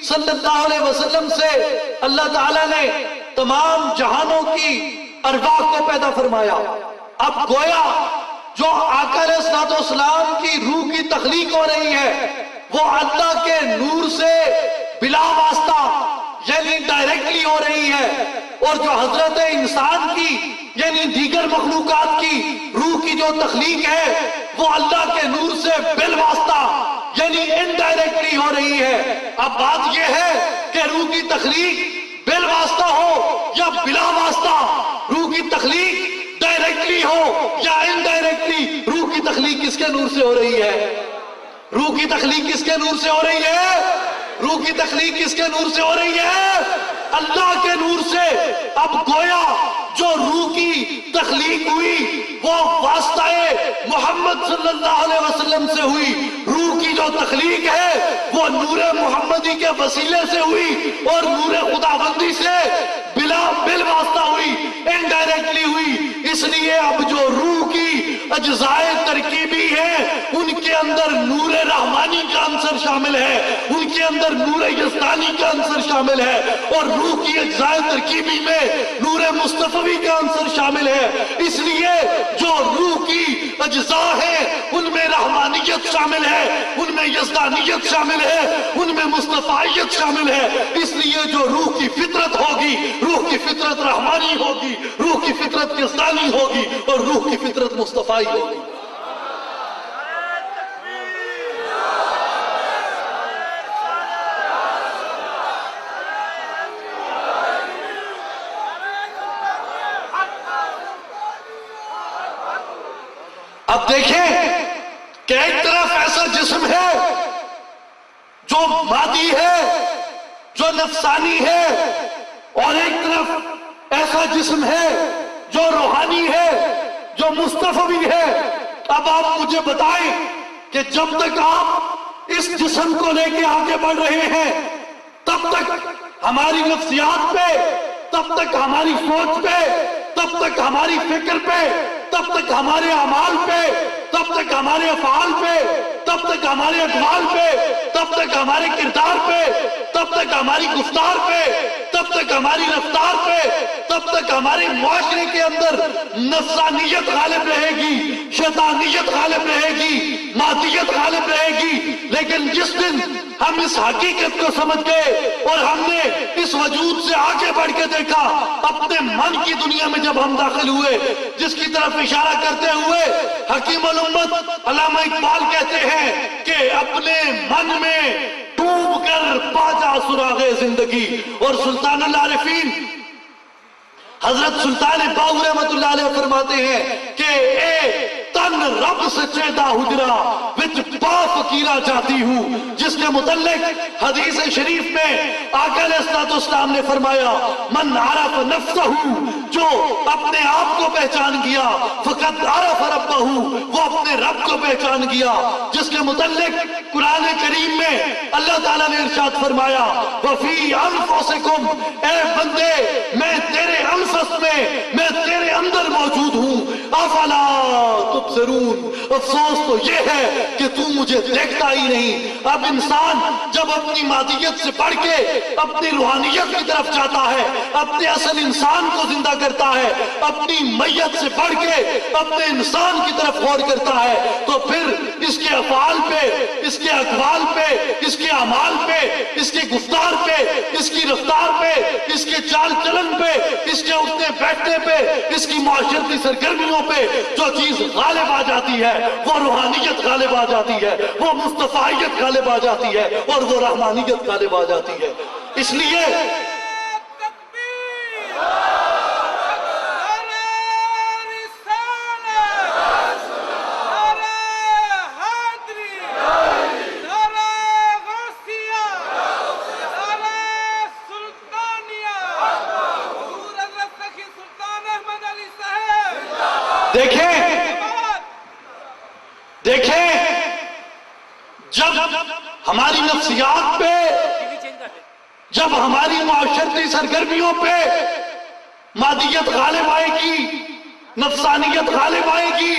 صلی اللہ علیہ وسلم سے اللہ تعالیٰ نے تمام جہانوں کی ارواح کو پیدا فرمایا. اب گویا جو آقا علیہ الصلوۃ والسلام کی روح کی تخلیق ہو رہی ہے وہ اللہ کے نور سے بلا واسطہ یعنی ڈائریکٹلی ہو رہی ہے، اور جو حضرت انسان کی یعنی دیگر مخلوقات کی روح کی جو تخلیق ہے وہ اللہ کے نور سے بالواسطہ یعنی انڈائریکٹلی ہو رہی ہے. اب بات یہ ہے کہ روح کی تخلیق بالواسطہ ہو یا بلا واسطہ، روح کی تخلیق ڈائریکٹلی ہو یا انڈائریکٹلی، روح کی تخلیق کس کے نور سے ہو رہی ہے؟ روح کی تخلیق کس کے نور سے ہو رہی ہے؟ روح کی تخلیق کس کے نور سے ہو رہی ہے؟ اللہ کے نور سے. اب گویا جو روح کی تخلیق ہوئی وہ واسطہ محمد صلی اللہ علیہ وسلم سے ہوئی. روح کی جو تخلیق ہے وہ نور محمدی کے وسیلے سے ہوئی اور نور خداوندی سے بالواسطہ ہوئی، انڈائریکٹلی ہوئی. اس لیے اب جو روح کی اجزائے ترکیبی ہیں ان کے اندر نور رحمانی کا عنصر شامل ہے، ان کے اندر نور یزدانی کا عنصر شامل ہے، اور روح کی اجزائے ترکیبی میں نور مصطفی کا عنصر شامل ہے. اس لیے جو روح کی اجزاء ہیں ان میں رحمانیت شامل ہے، ان میں یزدانیت شامل ہے، ان میں مصطفیت شامل ہے. اس لیے جو روح کی فطرت ہوگی، روح کی فطرت رحمانی ہوگی، روح کی فطرت یزدانی ہوگی، اور روح کی فطرت مصطفی ہوگی. اب دیکھیں کہ ایک طرف ایسا جسم ہے جو مادی ہے، جو نفسانی ہے، اور ایک طرف ایسا جسم ہے جو روحانی ہے، جو مصطفی ہے. اب آپ مجھے بتائیں کہ جب تک آپ اس جسم کو لے کے آگے بڑھ رہے ہیں تب تک ہماری نفسیات پہ، تب تک ہماری سوچ پہ، تب تک ہماری فکر پہ، تب تک ہمارے اعمال پہ، تب تک ہمارے افعال پہ، تب تک ہمارے اقوال پہ، تب تک ہمارے کردار پہ، تب تک ہماری گفتار پہ، تب تک ہماری رفتار پہ، تب تک ہمارے معاشرے کے اندر نفسانیت غالب رہے گی، شیطانیت غالب رہے گی، مادیت غالب رہے گی. لیکن جس دن ہم اس حقیقت کو سمجھ گئے اور ہم نے اس وجود سے آگے بڑھ کے دیکھا، اپنے من کی دنیا میں جب ہم داخل ہوئے، جس کی طرف اشارہ کرتے ہوئے حکیم الامت علامہ اقبال کہتے ہیں کہ اپنے من میں ڈوب کر پا جا سراغ زندگی. اور سلطان العارفین حضرت سلطان باہو رحمۃ اللہ علیہ فرماتے ہیں کہ اے تن رب سچیدہ حجرہ وچ با فقیرہ جاتی ہوں، جس کے متعلق حدیث شریف میں آقا علیہ الصلوۃ والسلام نے فرمایا من عرف نفسہ، جو اپنے آپ کو پہچان گیا، فقط عرف ربہ، وہ اپنے رب کو پہچان گیا. جس کے متعلق قرآن کریم میں اللہ تعالیٰ نے ارشاد فرمایا وفی انفسکم، اے بندے میں تیرے انفس میں، میں تیرے اندر موجود ہوں، افلا تبصرون، افسوس تو یہ ہے کہ تو مجھے دیکھتا ہی نہیں۔ اب انسان جب اپنی مادیت سے بڑھ کے اپنی روحانیت کی طرف جاتا ہے، اپنے اصل انسان کو زندہ کرتا ہے، اپنی میت سے بڑھ کے اپنے انسان کی طرف غور کرتا ہے، تو پھر اس کے افعال پہ، اس کے اقوال پہ، اس کے اعمال پہ، اس کے گفتار پہ، اس کی رفتار پہ، اس کے چال چلن پہ، اس کے اٹھنے بیٹھنے پہ، اس کی معاشرتی سرگرمیوں پہ جو چیز غالب آ جاتی ہے وہ روحانیت غالب آ جاتی ہے، وہ مصطفیت غالب آ جاتی ہے، اور وہ رحمانیت غالب آ جاتی ہے۔ اس لیے دیکھیں جب ہماری نفسیات پہ، جب ہماری معاشرتی سرگرمیوں پہ مادیت غالب آئے گی، نفسانیت غالب آئے گی،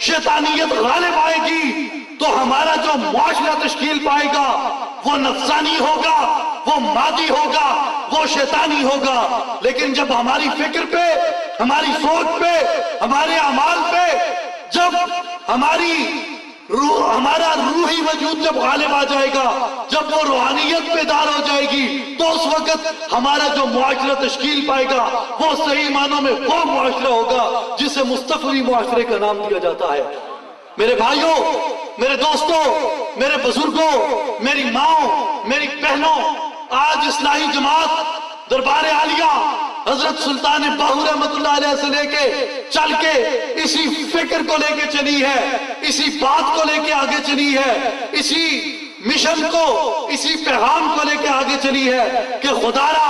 شیطانیت غالب آئے گی، تو ہمارا جو معاشرہ تشکیل پائے گا وہ نفسانی ہوگا، وہ مادی ہوگا، وہ شیطانی ہوگا۔ لیکن جب ہماری فکر پہ، ہماری سوچ پہ، ہمارے اعمال پہ، جب ہمارا روحی وجود جب غالب آ جائے گا، جب وہ روحانیت بیدار ہو جائے گی، تو اس وقت ہمارا جو معاشرہ تشکیل پائے گا وہ صحیح معنوں میں وہ معاشرہ ہوگا جسے مستقلی معاشرے کا نام دیا جاتا ہے۔ میرے بھائیوں، میرے دوستوں، میرے بزرگوں، میری ماؤں، میری بہنوں، آج اصلاحی جماعت دربار عالیہ حضرت سلطان باہو رحمت اللہ علیہ سے لے کے چل کے اسی فکر کو لے کے چلی ہے، اسی بات کو لے کے آگے چلی ہے، اسی مشن کو، اسی پیغام کو لے کے آگے چلی ہے کہ خدا را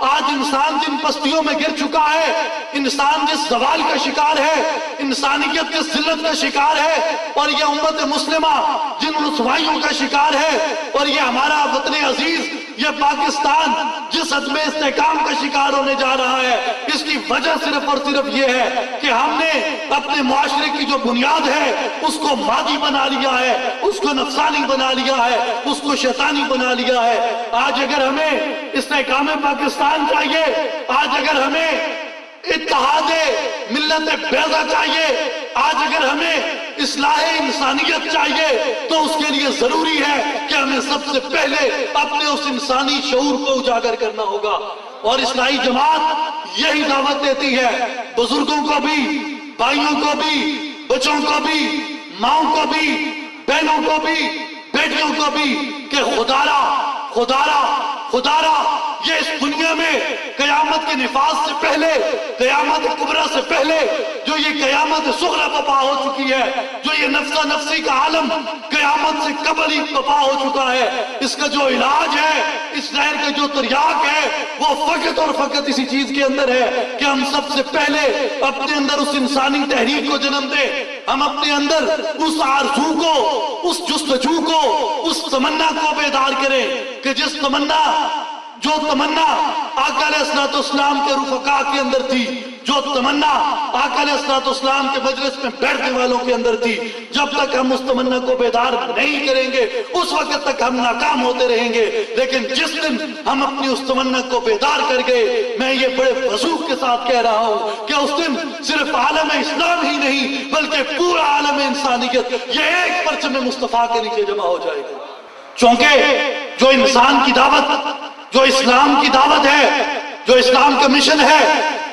آج انسان جن پستیوں میں گر چکا ہے، انسان جس زوال کا شکار ہے، انسانیت جس ذلت کا شکار ہے، اور یہ امت مسلمہ جن رسوائیوں کا شکار ہے، اور یہ ہمارا وطن عزیز، یہ پاکستان جس عدم استحکام کا شکار ہونے جا رہا ہے، اس کی وجہ صرف اور صرف یہ ہے کہ ہم نے اپنے معاشرے کی جو بنیاد ہے اس کو مادی بنا لیا ہے، اس کو نفسانی بنا لیا ہے، اس کو شیطانی بنا لیا ہے۔ آج اگر ہمیں استحکام پاکستان چاہیے، آج اگر ہمیں اتحاد ملت بیضا چاہیے، آج اگر ہمیں اصلاح انسانیت چاہیے، تو اس کے لیے ضروری ہے کہ ہمیں سب سے پہلے اپنے اس انسانی شعور کو اجاگر کرنا ہوگا۔ اور اصلاحی جماعت یہی دعوت دیتی ہے بزرگوں کو بھی، بھائیوں کو بھی، بچوں کو بھی، ماؤں کو بھی، بہنوں کو بھی، بیٹیوں کو بھی، کہ خدارا خدارا خدارا یہ اس دنیا میں قیامت کے نفاذ سے پہلے، قیامت کبریٰ سے پہلے جو یہ قیامت صغریٰ بپا ہو چکی ہے، جو یہ نفسہ نفسی کا عالم قیامت سے قبل ہی بپا ہو چکا ہے، اس کا جو علاج ہے، اس زہر کا جو تریاق ہے، وہ فقط اور فقط اسی چیز کے اندر ہے کہ ہم سب سے پہلے اپنے اندر اس انسانی تحریک کو جنم دیں، ہم اپنے اندر اس آرزو کو، اس جستجو کو، اس تمنا کو بیدار کریں کہ جس تمنا، جو تمنا آقا علیہ السلام کے رفقاء کے اندر تھی، جو تمنا آقا علیہ السلام کے مجلس میں بیٹھنے والوں کے اندر تھی، جب تک ہم اس تمنا کو بیدار نہیں کریں گے اس وقت تک ہم ناکام ہوتے رہیں گے۔ لیکن جس دن ہم اپنی اس تمنا کو بیدار کر گئے، میں یہ بڑے وضوح کے ساتھ کہہ رہا ہوں کہ اس دن صرف عالم اسلام ہی نہیں بلکہ پورا عالم انسانیت یہ ایک پرچم مصطفیٰ کے نیچے جمع ہو جائے گا۔ چونکہ جو انسان کی دعوت، جو اسلام کی دعوت ہے، جو اسلام کا مشن ہے،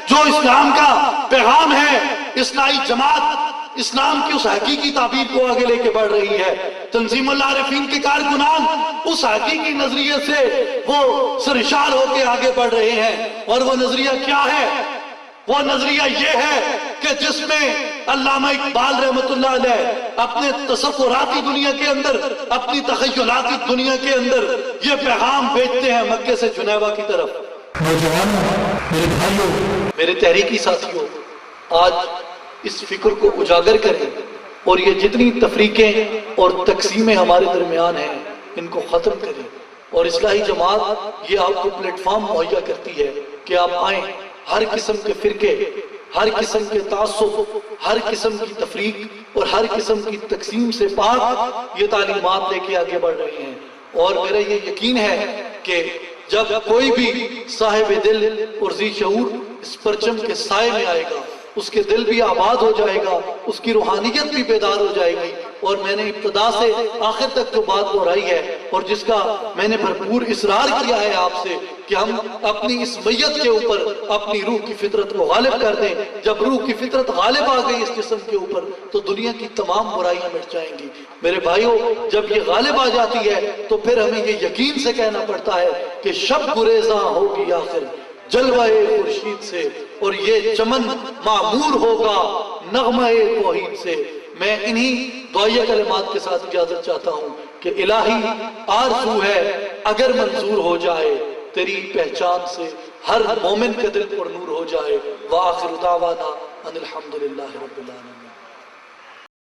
جو اسلام کا پیغام ہے، اصلاحی جماعت اسلام کی اس حقیقی تعبیر کو آگے لے کے بڑھ رہی ہے۔ تنظیم العارفین کے کارکنان اس حقیقی نظریے سے وہ سرشار ہو کے آگے بڑھ رہے ہیں، اور وہ نظریہ کیا ہے؟ وہ نظریہ یہ ہے کہ جس میں علامہ اقبال رحمت اللہ علیہ اپنے تصوراتی دنیا کے اندر، اپنی تخیلاتی دنیا کے اندر یہ پیغام بھیجتے ہیں مکے سے جنیوا کی طرف۔ نوجوانوں، میرے بھائیوں، میرے تحریکی ساتھیوں، آج اس فکر کو اجاگر کریں اور یہ جتنی تفریقیں اور تقسیمیں ہمارے درمیان ہیں ان کو ختم کریں۔ اور اصلاحی جماعت یہ آپ کو پلیٹ فارم مہیا کرتی ہے کہ آپ آئیں، ہر قسم کے فرقے ہر قسم کے تعصب، ہر قسم کی تفریق اور ہر قسم کی تقسیم سے پاک یہ تعلیمات لے کے آگے بڑھ رہے ہیں۔ اور میرا یہ یقین ہے کہ جب کوئی بھی صاحب دل اور ذی شعور اس پرچم کے سائے میں آئے گا، اس کے دل بھی آباد ہو جائے گا، اس کی روحانیت بھی بیدار ہو جائے گی۔ اور میں نے ابتدا سے آخر تک جو بات دہرائی ہے اور جس کا میں نے بھرپور اصرار کیا ہے آپ سے کہ ہم اپنی اس میت کے اوپر اپنی روح کی فطرت کو غالب کر دیں۔ جب روح کی فطرت غالب آ گئی اس جسم کے اوپر تو دنیا کی تمام برائیاں مٹ جائیں گی۔ میرے بھائیوں، جب یہ غالب آ جاتی ہے تو پھر ہمیں یہ یقین سے کہنا پڑتا ہے کہ شب گریزاں ہوگی آخر جلوہ خورشید سے، اور یہ چمن معمور ہوگا نغمہ توحید سے۔ میں انہی دعائیہ کلمات کے ساتھ اجازت چاہتا ہوں کہ الہی آرزو ہے اگر منظور ہو جائے تیری پہچان سے ہر مومن کے دل پر نور ہو جائے۔ وآخر دعوانا ان الحمدللہ رب العالمین۔